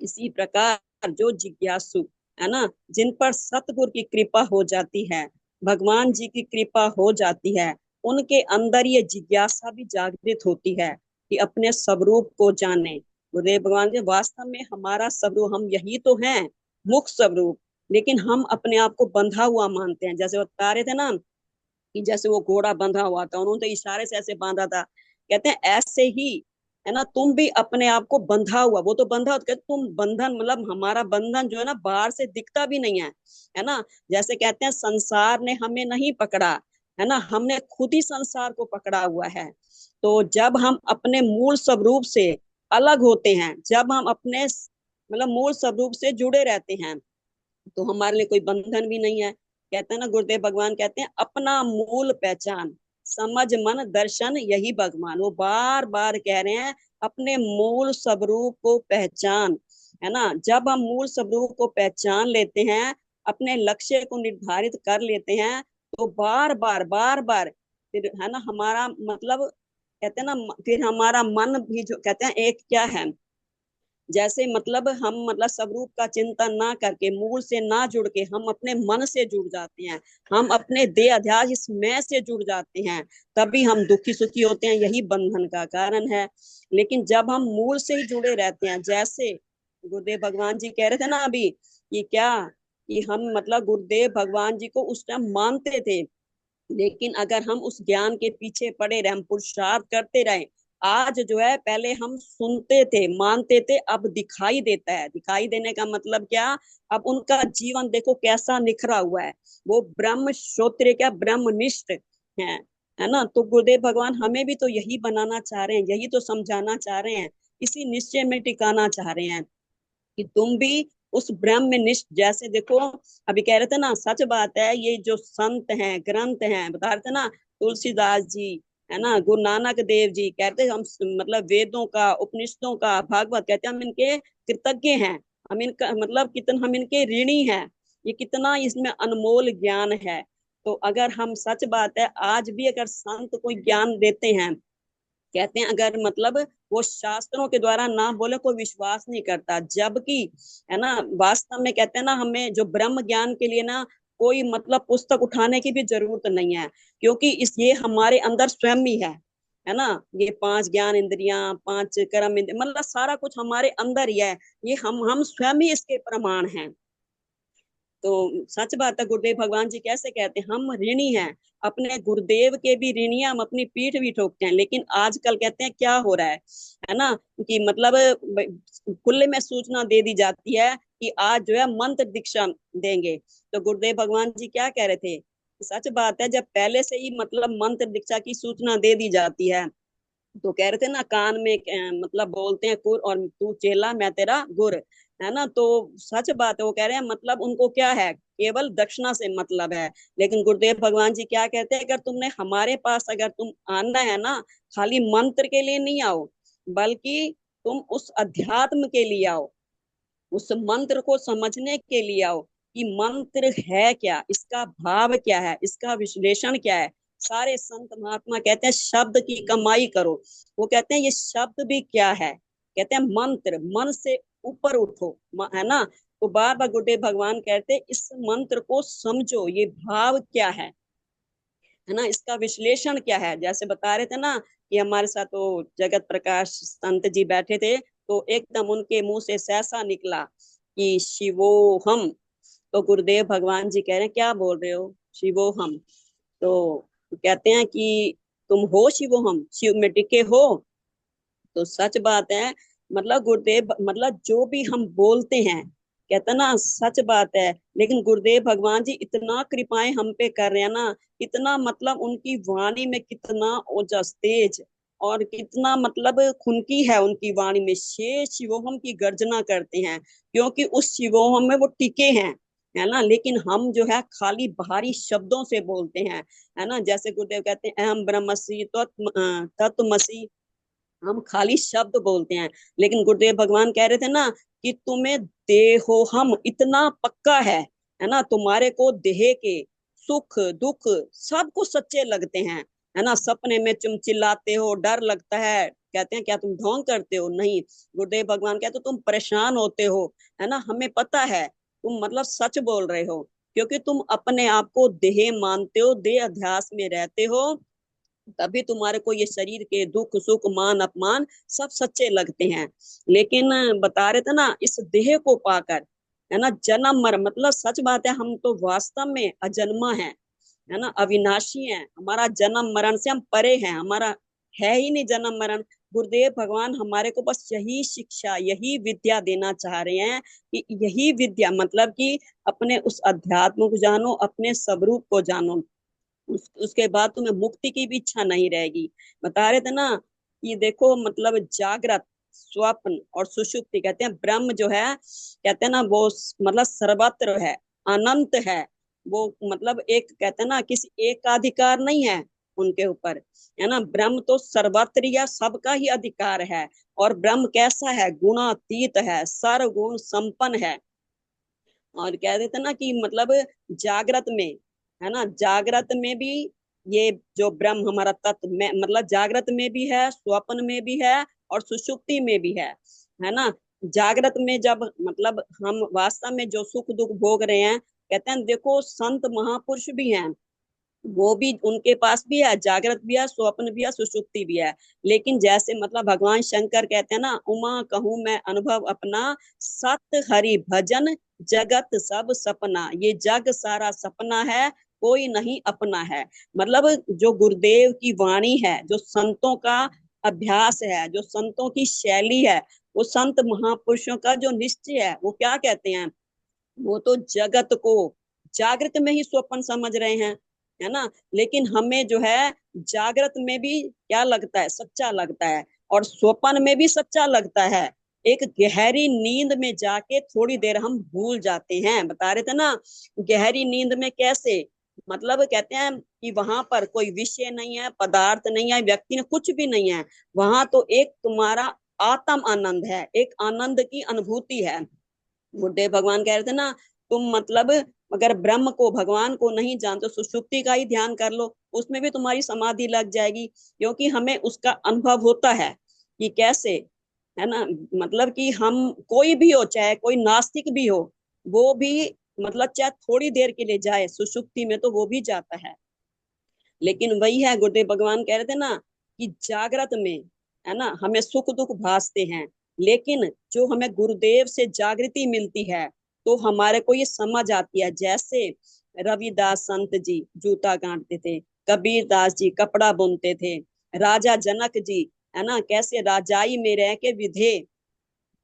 इसी प्रकार जो जिज्ञासु है ना, जिन पर सतगुरु की कृपा हो जाती है, भगवान जी की कृपा हो जाती है, उनके अंदर ये जिज्ञासा भी जागृत होती है कि अपने स्वरूप को जाने। गुरुदेव भगवान जी वास्तव में हमारा स्वरूप, हम यही तो हैं, मुख्य स्वरूप, लेकिन हम अपने आप को बंधा हुआ मानते हैं। जैसे बता रहे थे ना कि जैसे वो घोड़ा बंधा हुआ था, उन्होंने तो इशारे से ऐसे बांधा था, कहते हैं ऐसे ही है ना तुम भी अपने आप को बंधा हुआ, वो तो बंधा होता, कहते तुम बंधन, मतलब हमारा बंधन जो है ना बाहर से दिखता भी नहीं है ना। जैसे कहते हैं संसार ने हमें नहीं पकड़ा, है ना, हमने खुद ही संसार को पकड़ा हुआ है। तो जब हम अपने मूल स्वरूप से अलग होते हैं, जब हम अपने मतलब मूल स्वरूप से जुड़े रहते हैं, तो हमारे लिए कोई बंधन भी नहीं है। कहते हैं ना गुरुदेव भगवान कहते हैं अपना मूल पहचान, समझ मन दर्शन यही भगवान, वो बार बार कह रहे हैं अपने मूल स्वरूप को पहचान, है ना। जब हम मूल स्वरूप को पहचान लेते हैं, अपने लक्ष्य को निर्धारित कर लेते हैं, तो बार बार फिर है ना हमारा मतलब, कहते हैं ना फिर हमारा मन भी जो कहते हैं एक क्या है, जैसे मतलब हम मतलब स्वरूप का चिंतन ना करके, मूल से ना जुड़ के हम अपने मन से जुड़ जाते हैं, हम अपने देह अध्यास इस मैं से जुड़ जाते हैं, तभी हम दुखी सुखी होते हैं, यही बंधन का कारण है। लेकिन जब हम मूल से ही जुड़े रहते हैं, जैसे गुरुदेव भगवान जी कह रहे थे ना अभी, कि क्या, कि हम मतलब गुरुदेव भगवान जी को उस टाइम मानते थे, लेकिन अगर हम उस ज्ञान के पीछे पड़े रहे, हम पुरुषार्थ करते रहे, आज जो है पहले हम सुनते थे मानते थे, अब दिखाई देता है। दिखाई देने का मतलब क्या, अब उनका जीवन देखो कैसा निखरा हुआ है, वो ब्रह्म श्रोत्रिय क्या ब्रह्मनिष्ठ है ना। तो गुरुदेव भगवान हमें भी तो यही बनाना चाह रहे हैं, यही तो समझाना चाह रहे हैं, इसी निश्चय में टिकाना चाह रहे हैं कि तुम भी उस ब्रह्म में निष्ठ, जैसे देखो अभी कह रहे थे ना, सच बात है, ये जो संत हैं ग्रंथ हैं बता रहे थे ना, तुलसीदास जी, है ना, गुरु नानक देव जी, कहते हैं हम मतलब वेदों का उपनिषदों का भागवत, कहते हैं हम इनके कृतज्ञ हैं, हम इनका मतलब कितना हम इनके ऋणी हैं, ये कितना इसमें अनमोल ज्ञान है। तो अगर हम, सच बात है, आज भी अगर संत कोई ज्ञान देते हैं, कहते हैं अगर मतलब वो शास्त्रों के द्वारा ना बोले कोई विश्वास नहीं करता, जबकि है ना वास्तव में कहते हैं ना हमें जो ब्रह्म ज्ञान के लिए ना कोई मतलब पुस्तक उठाने की भी जरूरत नहीं है, क्योंकि इस ये हमारे अंदर स्वयं ही है ना। ये पांच ज्ञान इंद्रियां, पांच कर्म इंद्रिया, मतलब सारा कुछ हमारे अंदर ही है, ये हम स्वयं ही इसके प्रमाण हैं। तो सच बात है, गुरुदेव भगवान जी कैसे कहते हैं हम ऋणी हैं, अपने गुरुदेव के भी ऋणी हैं, हम अपनी पीठ भी ठोकते हैं। लेकिन आजकल कहते हैं क्या हो रहा है ना, कि मतलब खुले में सूचना दे दी जाती है कि आज जो है मंत्र दीक्षा देंगे। तो गुरुदेव भगवान जी क्या कह रहे थे, सच बात है, जब पहले से ही मतलब मंत्र दीक्षा की सूचना दे दी जाती है, तो कह रहे थे ना कान में मतलब बोलते हैं कुर और तू चेला मैं तेरा गुर, है ना। तो सच बात है, वो कह रहे हैं मतलब उनको क्या है, केवल दक्षिणा से मतलब है। लेकिन गुरुदेव भगवान जी क्या कहते हैं, अगर तुमने हमारे पास अगर तुम आना है ना, खाली मंत्र के लिए नहीं आओ, बल्कि तुम उस अध्यात्म के लिए आओ, उस मंत्र को समझने के लिए आओ कि मंत्र है क्या, इसका भाव क्या है, इसका विश्लेषण क्या है। सारे संत महात्मा कहते हैं शब्द की कमाई करो। वो कहते हैं ये शब्द भी क्या है, कहते हैं मंत्र, मन से ऊपर उठो, है ना। तो बार बार गुरुदेव भगवान कहते हैं इस मंत्र को समझो, ये भाव क्या है ना, इसका विश्लेषण क्या है। जैसे बता रहे थे ना कि हमारे साथ वो जगत प्रकाश संत जी बैठे थे, तो एकदम उनके मुंह से सहसा निकला कि शिवोहम। तो गुरुदेव भगवान जी कह रहे हैं क्या बोल रहे हो, शिवोहम। तो कहते हैं कि तुम हो शिवोहम, शिव में टिके हो। तो सच बात है, मतलब गुरुदेव, मतलब जो भी हम बोलते हैं, कहते ना सच बात है। लेकिन गुरुदेव भगवान जी इतना कृपाएं हम पे कर रहे हैं ना, इतना मतलब उनकी वाणी में कितना ओजस तेज और कितना मतलब खुनकी है उनकी वाणी में। शेष शिवोहम की गर्जना करते हैं, क्योंकि उस शिवोहम में वो टिके हैं, है ना। लेकिन हम जो है खाली बाहरी शब्दों से बोलते हैं, है ना। जैसे गुरुदेव कहते हैं अहम ब्रह्मसि तत्वमसि, हम खाली शब्द बोलते हैं। लेकिन गुरुदेव भगवान कह रहे थे ना कि तुम्हें देहो हम इतना पक्का है ना, तुम्हारे को देह के सुख दुख सब कुछ सच्चे लगते हैं, है ना। सपने में तुम चिल्लाते हो, डर लगता है, कहते हैं क्या तुम ढोंग करते हो, नहीं। गुरुदेव भगवान कहते तुम परेशान होते हो, है ना, हमें पता है तुम मतलब सच बोल रहे हो, क्योंकि तुम अपने आप को देह मानते हो, देह अध्यास में रहते हो, तभी तुम्हारे को ये शरीर के दुख सुख मान अपमान सब सच्चे लगते हैं। लेकिन बता रहे थे ना इस देह को पाकर, है ना, जन्म मर, मतलब सच बात है, हम तो वास्तव में अजन्मा है ना, अविनाशी है। हमारा जन्म मरण से हम परे हैं, हमारा है ही नहीं जन्म मरण। गुरुदेव भगवान हमारे को बस यही शिक्षा, यही विद्या देना चाह रहे हैं कि यही विद्या मतलब कि अपने उस अध्यात्म को जानो, अपने स्वरूप को जानो, उसके बाद तुम्हें मुक्ति की भी इच्छा नहीं रहेगी। बता रहे थे ना कि देखो मतलब जागृत, स्वप्न और सुषुप्ति, कहते हैं ब्रह्म जो है, कहते हैं ना वो मतलब सर्वत्र है, अनंत है। वो मतलब एक कहते हैं ना किसी एक का अधिकार नहीं है उनके ऊपर, है ना। ब्रह्म तो सर्वत्र या सबका ही अधिकार है। और ब्रह्म कैसा है, गुणातीत है, सर्वगुण संपन्न है। और कह देते ना कि मतलब जागृत में, है ना, जागृत में भी ये जो ब्रह्म हमारा तत्व में मतलब जागृत में भी है, स्वप्न में भी है और सुषुप्ति में भी है ना। जागृत में जब मतलब हम वास्तव में जो सुख दुख भोग रहे हैं, कहते हैं देखो संत महापुरुष भी हैं, वो भी उनके पास भी है, जागृत भी है, स्वप्न भी है, सुषुप्ति भी है। लेकिन जैसे मतलब भगवान शंकर कहते हैं ना, उमा कहूं मैं अनुभव अपना, सत हरि भजन जगत सब सपना, ये जग सारा सपना है, कोई नहीं अपना है। मतलब जो गुरुदेव की वाणी है, जो संतों का अभ्यास है, जो संतों की शैली है, वो संत महापुरुषों का जो निश्चय है, वो क्या कहते हैं, वो तो जगत को जागृत में ही स्वप्न समझ रहे हैं, है ना। लेकिन हमें जो है जागृत में भी क्या लगता है, सच्चा लगता है, और स्वप्न में भी सच्चा लगता है। एक गहरी नींद में जाके थोड़ी देर हम भूल जाते हैं। बता रहे थे ना गहरी नींद में कैसे, मतलब कहते हैं कि वहां पर कोई विषय नहीं है, पदार्थ नहीं है, व्यक्ति ने कुछ भी नहीं है, वहां तो एक तुम्हारा आत्म आनंद है, एक आनंद की अनुभूति है। गुरुदेव भगवान कह रहे थे ना तुम मतलब अगर ब्रह्म को भगवान को नहीं जानते, सुषुप्ति का ही ध्यान कर लो, उसमें भी तुम्हारी समाधि लग जाएगी। क्योंकि हमें उसका अनुभव होता है कि कैसे, है ना, मतलब कि हम कोई भी हो, चाहे कोई नास्तिक भी हो, वो भी मतलब चाहे थोड़ी देर के लिए जाए सुषुप्ति में तो वो भी जाता है। लेकिन वही है, गुरुदेव भगवान कह रहे थे ना कि जागृत में, है ना, हमें सुख दुख भासते हैं, लेकिन जो हमें गुरुदेव से जागृति मिलती है तो हमारे को ये समझ आती है। जैसे रविदास संत जी जूता गांठते थे, कबीर दास जी कपड़ा बुनते थे, राजा जनक जी, है ना, कैसे राजाई में रह के विधे।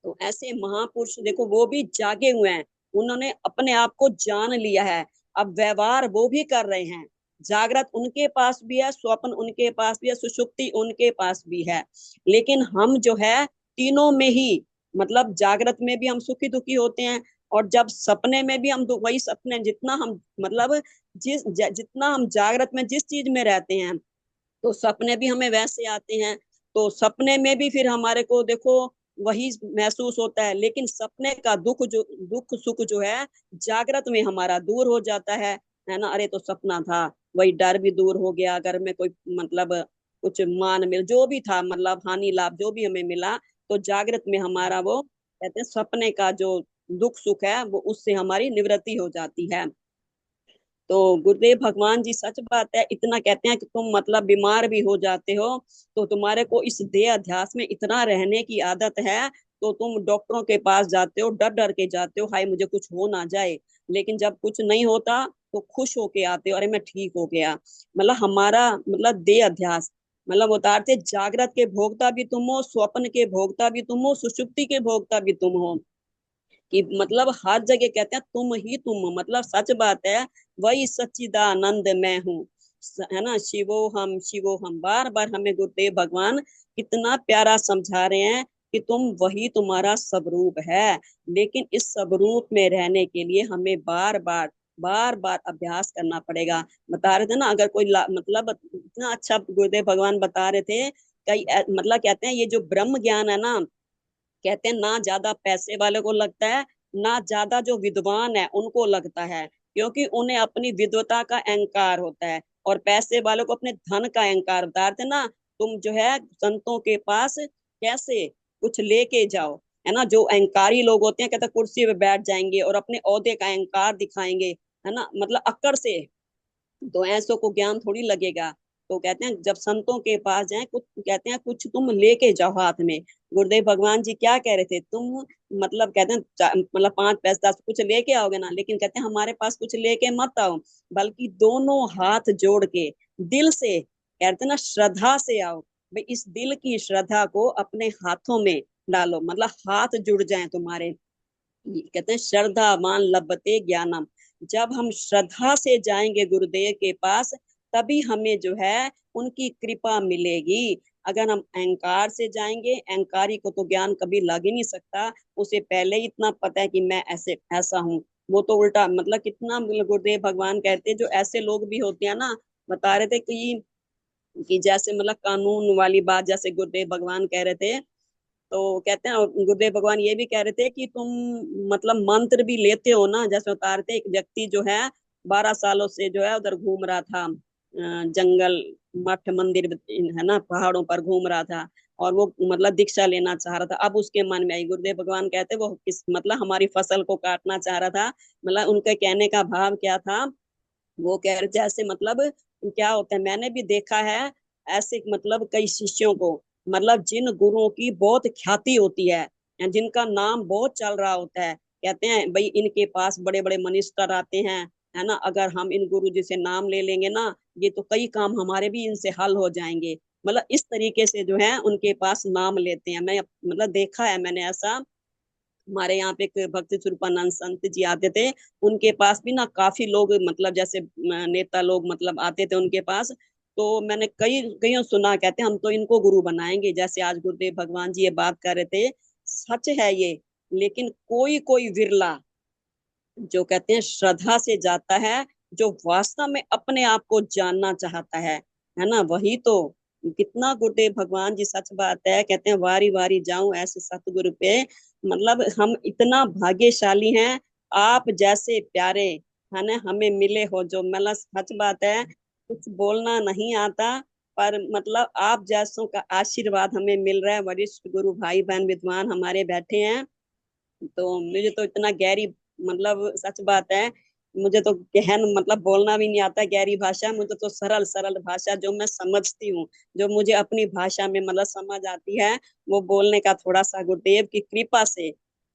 तो ऐसे महापुरुष देखो वो भी जागे हुए हैं, उन्होंने अपने आप को जान लिया है, अब व्यवहार वो भी कर रहे हैं। जागृत उनके पास भी है, स्वप्न उनके पास भी है, सुषुप्ति उनके पास भी है। लेकिन हम जो है तीनों में ही, मतलब जागृत में भी हम सुखी दुखी होते हैं, और जब सपने में भी हम वही सपने, जितना हम मतलब जितना हम जागृत में जिस चीज में रहते हैं, तो सपने भी हमें वैसे आते हैं। तो सपने में भी फिर हमारे को देखो वही महसूस होता है, लेकिन सपने का दुख सुख जो है जागृत में हमारा दूर हो जाता है ना। अरे तो सपना था, वही डर भी दूर हो गया, अगर में कोई मतलब कुछ मान मिल जो भी था, मतलब हानि लाभ जो भी हमें मिला, तो जागृत में हमारा वो कहते हैं सपने का जो दुख सुख है वो उससे हमारी निवृत्ति हो जाती है। तो गुरुदेव भगवान जी सच बात है, इतना कहते हैं कि तुम मतलब बीमार भी हो जाते हो तो तुम्हारे को इस देह अध्यास में इतना रहने की आदत है, तो तुम डॉक्टरों के पास जाते हो, डर डर के जाते हो, हाय मुझे कुछ हो ना जाए। लेकिन जब कुछ नहीं होता तो खुश होके आते हो, अरे मैं ठीक हो गया। मतलब हमारा मतलब देह अध्यास मतलब उतारते जागृत के भोगता भी तुम हो, स्वप्न के भोगता भी तुम हो, सुषुप्ति के भोगता भी तुम हो। कि मतलब हर जगह कहते हैं तुम ही तुम हो। मतलब सच बात है, वही सच्चिदानंद मैं हूँ, है ना। शिवो हम बार बार हमें गुरुदेव भगवान कितना प्यारा समझा रहे हैं कि तुम वही तुम्हारा स्वरूप है। लेकिन इस स्वरूप में रहने के लिए हमें बार बार अभ्यास करना पड़ेगा। बता रहे थे ना, अगर कोई मतलब इतना अच्छा गुरुदेव भगवान बता रहे थे, कई मतलब कहते हैं ये जो ब्रह्म ज्ञान है ना, कहते हैं ना ज्यादा पैसे वाले को लगता है, ना ज्यादा जो विद्वान है उनको लगता है, क्योंकि उन्हें अपनी विद्वता का अहंकार होता है, और पैसे वालों को अपने धन का अहंकार। बता रहे थे ना, तुम जो है संतों के पास कैसे कुछ लेके जाओ, है ना। जो अहंकारी लोग होते हैं, कहते हैं कुर्सी पे बैठ जाएंगे और अपने ओहदे का अहंकार दिखाएंगे, है ना, मतलब अक्कड़ से, तो ऐसों को ज्ञान थोड़ी लगेगा। तो कहते हैं जब संतों के पास जाएं, कुछ कहते हैं कुछ तुम लेके जाओ हाथ में। गुरुदेव भगवान जी क्या कह रहे थे, तुम मतलब कहते हैं मतलब 5 पैसा कुछ लेके आओगे ना, लेकिन कहते हैं हमारे पास कुछ लेके मत आओ, बल्कि दोनों हाथ जोड़ के दिल से, कहते हैं ना श्रद्धा से आओ। भाई इस दिल की श्रद्धा को अपने हाथों में डालो, मतलब हाथ जुड़ जाए तुम्हारे। कहते हैं श्रद्धा मान लभते ज्ञानम। जब हम श्रद्धा से जाएंगे गुरुदेव के पास, तभी हमें जो है उनकी कृपा मिलेगी। अगर हम अहंकार से जाएंगे, अहंकारी को तो ज्ञान कभी लग ही नहीं सकता, उसे पहले ही इतना पता है कि मैं ऐसे ऐसा हूँ। वो तो उल्टा मतलब कितना गुरुदेव भगवान कहते हैं, जो ऐसे लोग भी होते हैं ना, बता रहे थे कि जैसे मतलब कानून वाली बात, जैसे गुरुदेव भगवान कह रहे थे, तो कहते हैं गुरुदेव भगवान ये भी कह रहे थे कि तुम मतलब मंत्र भी लेते हो ना। जैसे बता रहे थे, एक व्यक्ति जो है 12 सालों से जो है उधर घूम रहा था, जंगल मठ मंदिर है ना, पहाड़ों पर घूम रहा था, और वो मतलब दीक्षा लेना चाह रहा था। अब उसके मन में आई, गुरुदेव भगवान कहते वो किस मतलब हमारी फसल को काटना चाह रहा था। मतलब उनके कहने का भाव क्या था, वो कह रहे थे ऐसे मतलब क्या होता है, मैंने भी देखा है ऐसे मतलब कई शिष्यों को, मतलब जिन गुरुओं की बहुत ख्याति होती है, या जिनका नाम बहुत चल रहा होता है, कहते हैं भाई इनके पास बड़े बड़े मिनिस्टर आते हैं, है ना, अगर हम इन गुरु जी से नाम ले लेंगे ना, ये तो कई काम हमारे भी इनसे हल हो जाएंगे। मतलब इस तरीके से जो है उनके पास नाम लेते हैं। मैं मतलब देखा है मैंने ऐसा। हमारे यहाँ पे एक भक्ति स्वरूपानंद संत जी आते थे, उनके पास भी ना काफी लोग मतलब जैसे नेता लोग मतलब आते थे उनके पास। तो मैंने कईयों सुना, कहते हम तो इनको गुरु बनाएंगे, जैसे आज गुरुदेव भगवान जी ये बात कर रहे थे। सच है ये, लेकिन कोई कोई विरला जो कहते हैं श्रद्धा से जाता है, जो वास्तव में अपने आप को जानना चाहता है ना, वही तो। कितना गुरुदेव भगवान जी सच बात है, कहते हैं वारी वारी जाऊं ऐसे सतगुरु पे। मतलब हम इतना भाग्यशाली हैं, आप जैसे प्यारे है ना हमें मिले हो, जो मतलब सच बात है, कुछ बोलना नहीं आता, पर मतलब आप जैसों का आशीर्वाद हमें मिल रहा है। वरिष्ठ गुरु भाई बहन विद्वान हमारे बैठे हैं, तो मुझे तो इतना गहरी मतलब सच बात है, मुझे तो गहन मतलब बोलना भी नहीं आता गहरी भाषा, मुझे तो सरल सरल भाषा जो मैं समझती हूँ, जो मुझे अपनी भाषा में मतलब समझ आती है, वो बोलने का थोड़ा सा गुरुदेव की कृपा से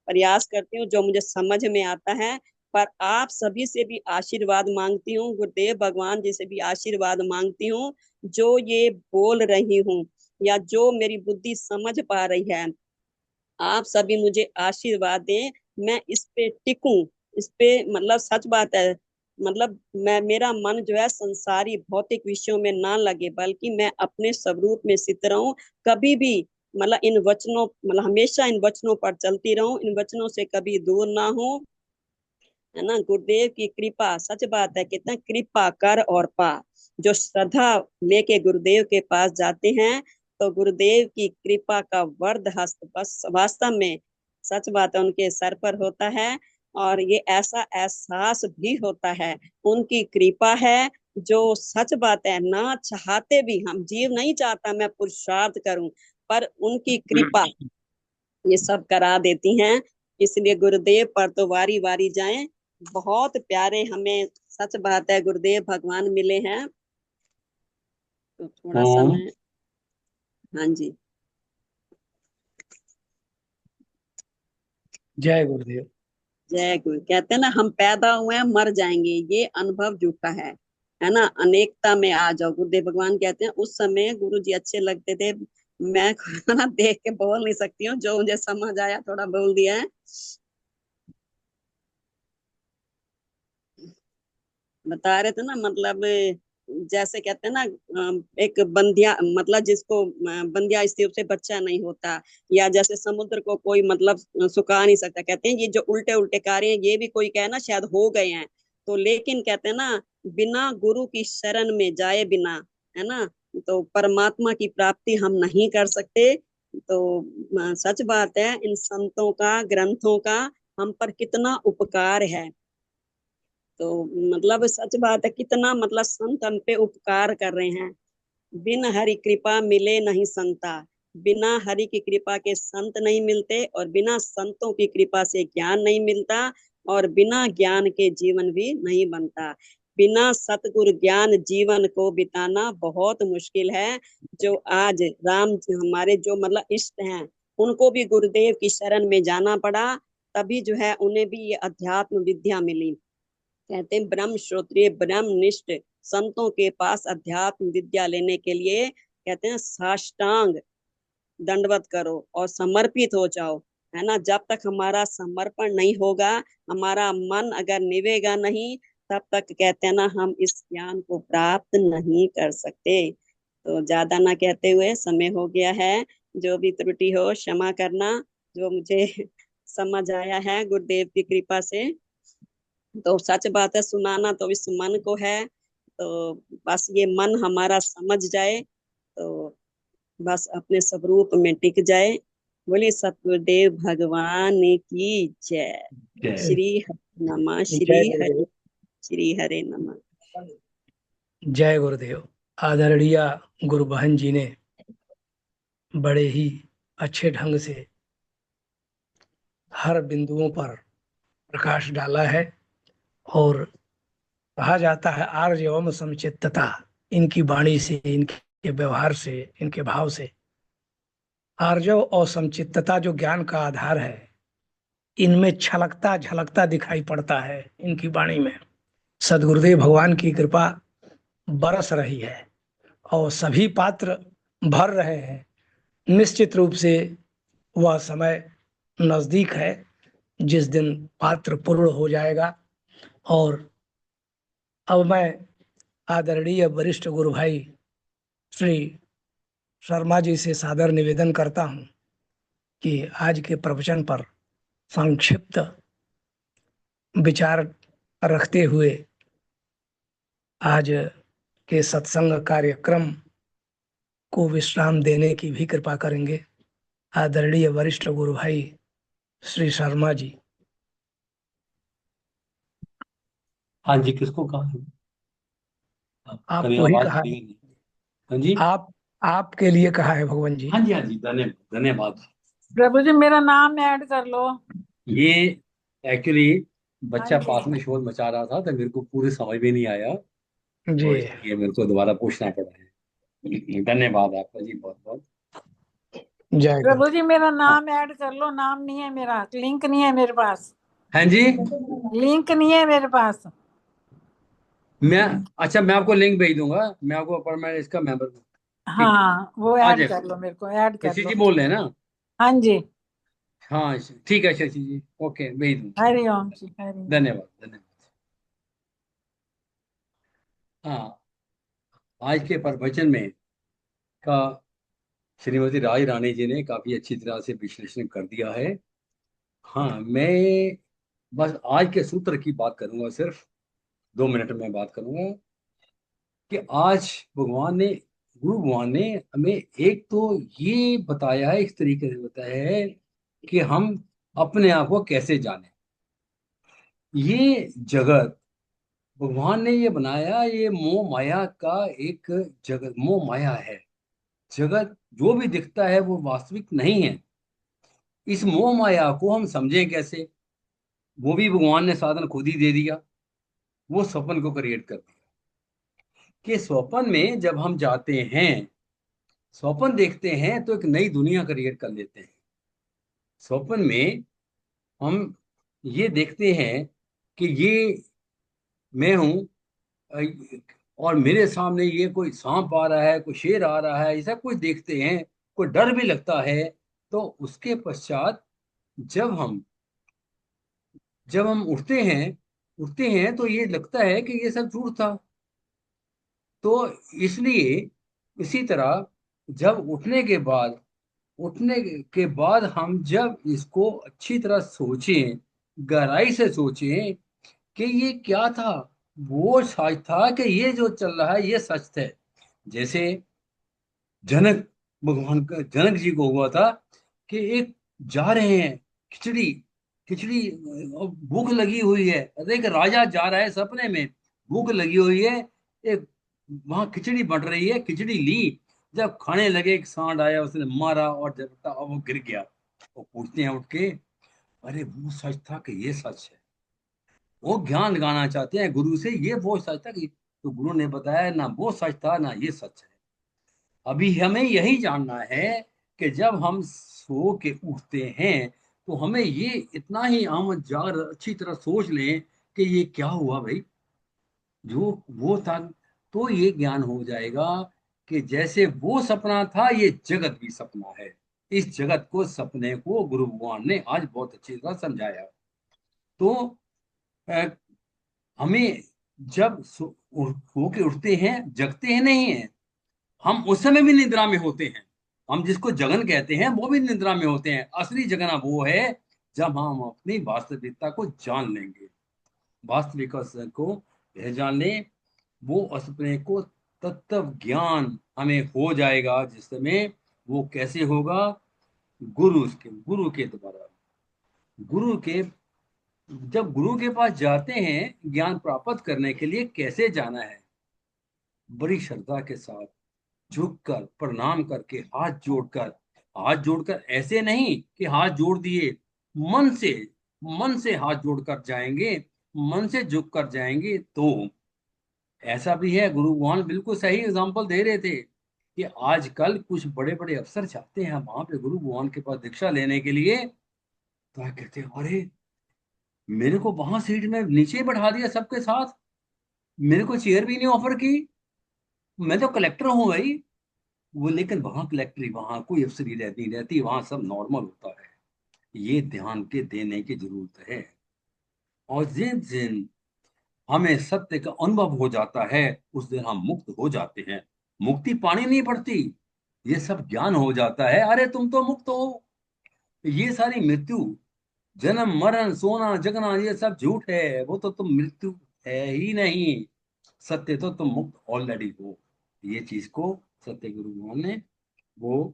प्रयास करती हूँ, जो मुझे समझ में आता है। पर आप सभी से भी आशीर्वाद मांगती हूँ, गुरुदेव भगवान जी से भी आशीर्वाद मांगती हूँ, जो ये बोल रही हूँ या जो मेरी बुद्धि समझ पा रही है, आप सभी मुझे आशीर्वाद दें, मैं इस पे टिकूं, इस पे मतलब सच बात है, मतलब मैं मेरा मन जो है संसारी भौतिक विषयों में ना लगे, बल्कि मैं अपने स्वरूप में स्थित रहूं, कभी भी मतलब इन वचनों मतलब हमेशा इन वचनों पर चलती रहूं, इन वचनों से कभी दूर ना हो, है ना। गुरुदेव की कृपा सच बात है, कहते हैं कृपा कर और पा। जो श्रद्धा लेके गुरुदेव के पास जाते हैं, तो गुरुदेव की कृपा का वरद हस्त बस वास्तव में सच बात है उनके सर पर होता है। और ये ऐसा एहसास भी होता है उनकी कृपा है, जो सच बात है ना चाहते भी, हम जीव नहीं चाहता मैं पुरुषार्थ करूं, पर उनकी कृपा ये सब करा देती हैं। इसलिए गुरुदेव पर तो वारी वारी जाएं। बहुत प्यारे हमें सच बात है गुरुदेव भगवान मिले हैं। तो थोड़ा सा मैं, हाँ जी, जय गुरुदेव। जय गुरु। कहते हैं ना हम पैदा हुए हैं मर जाएंगे, ये अनुभव झूठा है ना। अनेकता में आ जाओ, गुरुदेव भगवान कहते हैं। उस समय गुरु जी अच्छे लगते थे, मैं ना देख के बोल नहीं सकती हूँ, जो मुझे समझ आया थोड़ा बोल दिया है। बता रहे थे ना, मतलब जैसे कहते हैं ना, एक बंधिया, मतलब जिसको बंधिया स्त्री से बच्चा नहीं होता, या जैसे समुद्र को कोई मतलब सुखा नहीं सकता। कहते हैं ये जो उल्टे उल्टे कार्य हैं, ये भी कोई कहे ना शायद हो गए हैं, तो लेकिन कहते हैं ना बिना गुरु की शरण में जाए बिना, है ना, तो परमात्मा की प्राप्ति हम नहीं कर सकते। तो सच बात है, इन संतों का, ग्रंथों का हम पर कितना उपकार है। तो मतलब सच बात है, कितना मतलब संत हम पे उपकार कर रहे हैं। बिन हरि कृपा मिले नहीं संता, बिना हरि की कृपा के संत नहीं मिलते, और बिना संतों की कृपा से ज्ञान नहीं मिलता, और बिना ज्ञान के जीवन भी नहीं बनता। बिना सतगुरु ज्ञान जीवन को बिताना बहुत मुश्किल है। जो आज राम हमारे जो मतलब इष्ट हैं, उनको भी गुरुदेव की शरण में जाना पड़ा, तभी जो है उन्हें भी ये अध्यात्म विद्या मिली। कहते हैं ब्रह्म श्रोत्रिय ब्रह्म निष्ठ संतों के पास अध्यात्म विद्या लेने के लिए कहते हैं साष्टांग दंडवत करो और समर्पित हो जाओ, है ना। जब तक हमारा समर्पण नहीं होगा, हमारा मन अगर निवेगा नहीं, तब तक कहते हैं ना हम इस ज्ञान को प्राप्त नहीं कर सकते। तो ज्यादा ना कहते हुए, समय हो गया है, जो भी त्रुटि हो क्षमा करना। जो मुझे समझ आया है गुरुदेव की कृपा से, तो सच बात है, सुनाना तो इस मन को है। तो बस ये मन हमारा समझ जाए, तो बस अपने स्वरूप में टिक जाए। बोलिए सतगुरुदेव भगवान की जय। जय। श्री हरि नमः, जय गुरुदेव। श्री हरे नमः। जय गुरुदेव। आदरणीय गुरु बहन जी ने बड़े ही अच्छे ढंग से हर बिंदुओं पर प्रकाश डाला है। और कहा जाता है आर्य एवं समचित्तता, इनकी वाणी से, इनके व्यवहार से, इनके भाव से आर्जव और समचित्तता जो ज्ञान का आधार है, इनमें छलकता झलकता दिखाई पड़ता है। इनकी वाणी में सदगुरुदेव भगवान की कृपा बरस रही है और सभी पात्र भर रहे हैं। निश्चित रूप से वह समय नजदीक है जिस दिन पात्र पूर्ण हो जाएगा। और अब मैं आदरणीय वरिष्ठ गुरु भाई श्री शर्मा जी से सादर निवेदन करता हूं कि आज के प्रवचन पर संक्षिप्त विचार रखते हुए आज के सत्संग कार्यक्रम को विश्राम देने की भी कृपा करेंगे। आदरणीय वरिष्ठ गुरु भाई श्री शर्मा जी। हाँ जी, किसको कहा है? कभी आपको ही आवाज कहा है। क्लियर नहीं। हाँ जी, आपके लिए कहा है भगवान जी। हाँ जी, हाँ जी, धन्यवाद धन्यवाद। प्रभु जी मेरा नाम ऐड कर लो। ये एक्चुअली हाँ बच्चा जी। पास में शोर मचा रहा था, तो मेरे को पूरी समझ में नहीं आया, जी तो इसलिए मेरे को दोबारा पूछना पड़ा है। धन्यवाद आपका जी, बहुत बहुत। जय प्रभु गुरु। जी मेरा नाम ऐड कर लो, नाम नहीं है मेरा, लिंक नहीं है मेरे पास, हाँ जी, लिंक नहीं है मेरे पास। मैं अच्छा, मैं आपको लिंक भेज दूंगा, मैं आपको, पर मैं इसका मेंबर हूँ। ठीक है, हाँ वो आ ऐड जाए। कर लो, मेरे को ऐड कर शशि लो। जी बोल रहे हैं ना? हाँ जी। हाँ ठीक है शशि जी, ओके, भेज दूँ। हरि ओम जी, हरि ओम। धन्यवाद धन्यवाद। हाँ, आज के प्रवचन में का श्रीमती राज रानी जी ने काफी अच्छी तरह से विश्लेषण कर दिया है। हाँ, मैं बस आज के सूत्र की बात करूंगा, सिर्फ 2 मिनट में बात करूंगा कि आज भगवान ने गुरु भगवान ने हमें एक तो ये बताया है, इस तरीके से बताया है कि हम अपने आप को कैसे जाने। ये जगत भगवान ने ये बनाया, ये मोह माया का एक जगत, मोह माया है। जगत जो भी दिखता है वो वास्तविक नहीं है। इस मोह माया को हम समझें कैसे? वो भी भगवान ने साधन खुद ही दे दिया। वो स्वप्न को क्रिएट कर दिया कि स्वप्न में जब हम जाते हैं, स्वप्न देखते हैं तो एक नई दुनिया क्रिएट कर लेते हैं। स्वप्न में हम ये देखते हैं कि ये मैं हूं, और मेरे सामने ये कोई सांप आ रहा है, कोई शेर आ रहा है, ऐसा कुछ देखते हैं, कोई डर भी लगता है। तो उसके पश्चात जब हम उठते हैं तो ये लगता है कि ये सब झूठ था। तो इसलिए इसी तरह जब उठने के बाद हम जब इसको अच्छी तरह सोचें, गहराई से सोचें कि ये क्या था, वो सच था कि ये जो चल रहा है ये सच है। जैसे जनक जनक जी को हुआ था कि एक जा रहे हैं, खिचड़ी खिचड़ी, भूख लगी हुई है। अरे एक राजा जा रहा है सपने में, भूख लगी हुई है, एक वहां खिचड़ी बन रही है, खिचड़ी ली, जब खाने लगे एक सांड आया, उसने मारा और जब वो गिर गया। वो पूछते हैं उठ के, अरे वो सच था कि ये सच है? वो ज्ञान गाना चाहते हैं गुरु से, ये वो सच था कि, तो गुरु ने बताया ना वो सच था ना ये सच है। अभी हमें यही जानना है कि जब हम सो के उठते हैं तो हमें ये इतना ही हम जाग अच्छी तरह सोच लें कि ये क्या हुआ भाई, जो वो था। तो ये ज्ञान हो जाएगा कि जैसे वो सपना था ये जगत भी सपना है। इस जगत को, सपने को गुरु भगवान ने आज बहुत अच्छी तरह समझाया। तो अ, हमें जब सो के उठते हैं, जगते हैं नहीं है, हम उस समय भी निद्रा में होते हैं। हम जिसको जगन कहते हैं वो भी निद्रा में होते हैं। असली जगना वो है जब हम अपनी वास्तविकता को जान लेंगे, वास्तविकता को यह जान लें, वो अपने को तत्व ज्ञान हमें हो जाएगा। जिस समय वो कैसे होगा? गुरु के द्वारा। गुरु के जब गुरु के पास जाते हैं ज्ञान प्राप्त करने के लिए, कैसे जाना है? बड़ी श्रद्धा के साथ, झुककर, प्रणाम करके, हाथ जोड़कर ऐसे नहीं कि हाथ जोड़ दिए, मन से मन से हाथ जोड़कर जाएंगे, मन से झुक कर जाएंगे। तो ऐसा भी है, गुरु भगवान बिल्कुल सही एग्जांपल दे रहे थे कि आजकल कुछ बड़े बड़े अफसर चाहते हैं वहां पे गुरु भगवान के पास दीक्षा लेने के लिए। तो क्या कहते हैं, अरे मेरे को वहां सीट में नीचे बैठा दिया सबके साथ, मेरे को चेयर भी नहीं ऑफर की, मैं तो कलेक्टर हूं भाई। वो लेकिन वहां कलेक्ट्री, वहां कोई अफसरी रहती, वहां सब नॉर्मल होता है। ये ध्यान के देने की जरूरत है। और जिस दिन हमें सत्य का अनुभव हो जाता है उस दिन हम मुक्त हो जाते हैं। मुक्ति पानी नहीं पड़ती, ये सब ज्ञान हो जाता है। अरे तुम तो मुक्त हो, ये सारी मृत्यु, जन्म मरण सोना जगना ये सब झूठ है, वो तो तुम मृत्यु है ही नहीं। सत्य तो तुम मुक्त ऑलरेडी हो। ये चीज को सत्य गुरु भगवान ने वो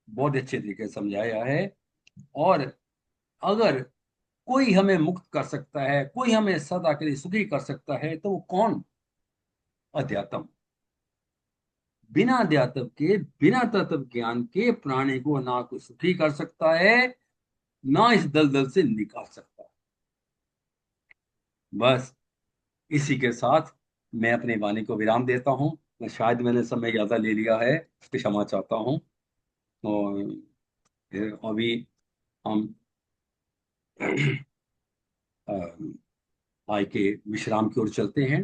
बहुत अच्छे तरीके से समझाया है। और अगर कोई हमें मुक्त कर सकता है, कोई हमें सदा के लिए सुखी कर सकता है, तो वो कौन? अध्यात्म। बिना अध्यात्म के, बिना तत्व ज्ञान के प्राणी को ना कोई सुखी कर सकता है, ना इस दलदल से निकाल सकता है। बस इसी के साथ मैं अपनी वाणी को विराम देता हूँ। मैं शायद मैंने समय ज्यादा ले लिया है, क्षमा चाहता हूँ। और फिर अभी हम अ, आय के विश्राम की ओर चलते हैं।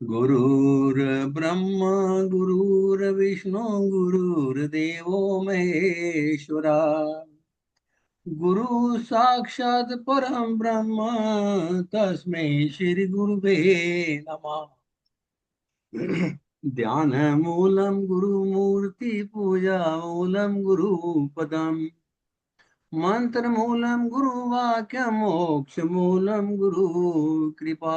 गुरुर् ब्रह्मा गुरुर्विष्णु गुरुर्देवो महेश्वरा, गुरु साक्षात् परम ब्रह्म तस्मै श्री गुरुवे नमः। ध्यान मूलम गुरु मूर्ति पूजा मूलम गुरु पदम, मंत्र मूलम गुरु वाक्य मोक्ष मूलम गुरु कृपा।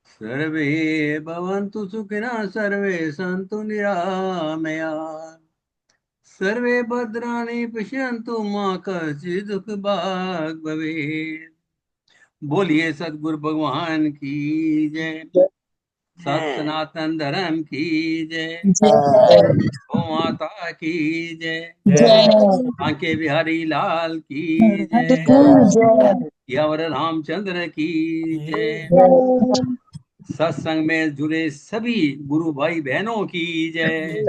सर्वे भवन्तु सुखिनः सर्वे सन्तु निरामया सर्वे भद्राणि पश्यन्तु मा कश्चित् दुःखभाग् भवेत्। बोलिए सतगुरु भगवान की जय। सत सनातन धर्म की जय। गौ माता की जय। आंके बिहारी लाल की जय। यवर रामचंद्र की जय। सत्संग में जुड़े सभी गुरु भाई बहनों की जय।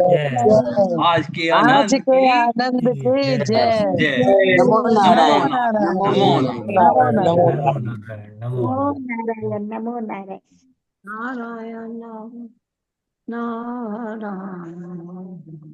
आज के आज आनंद के की आनंद की जय। जय। नमो नमो नारायण, नारायण, नमो नमो नारायण। नारायण। नमो नारायण। नमो नारायण, नमो नारायण, नारायण नारायण।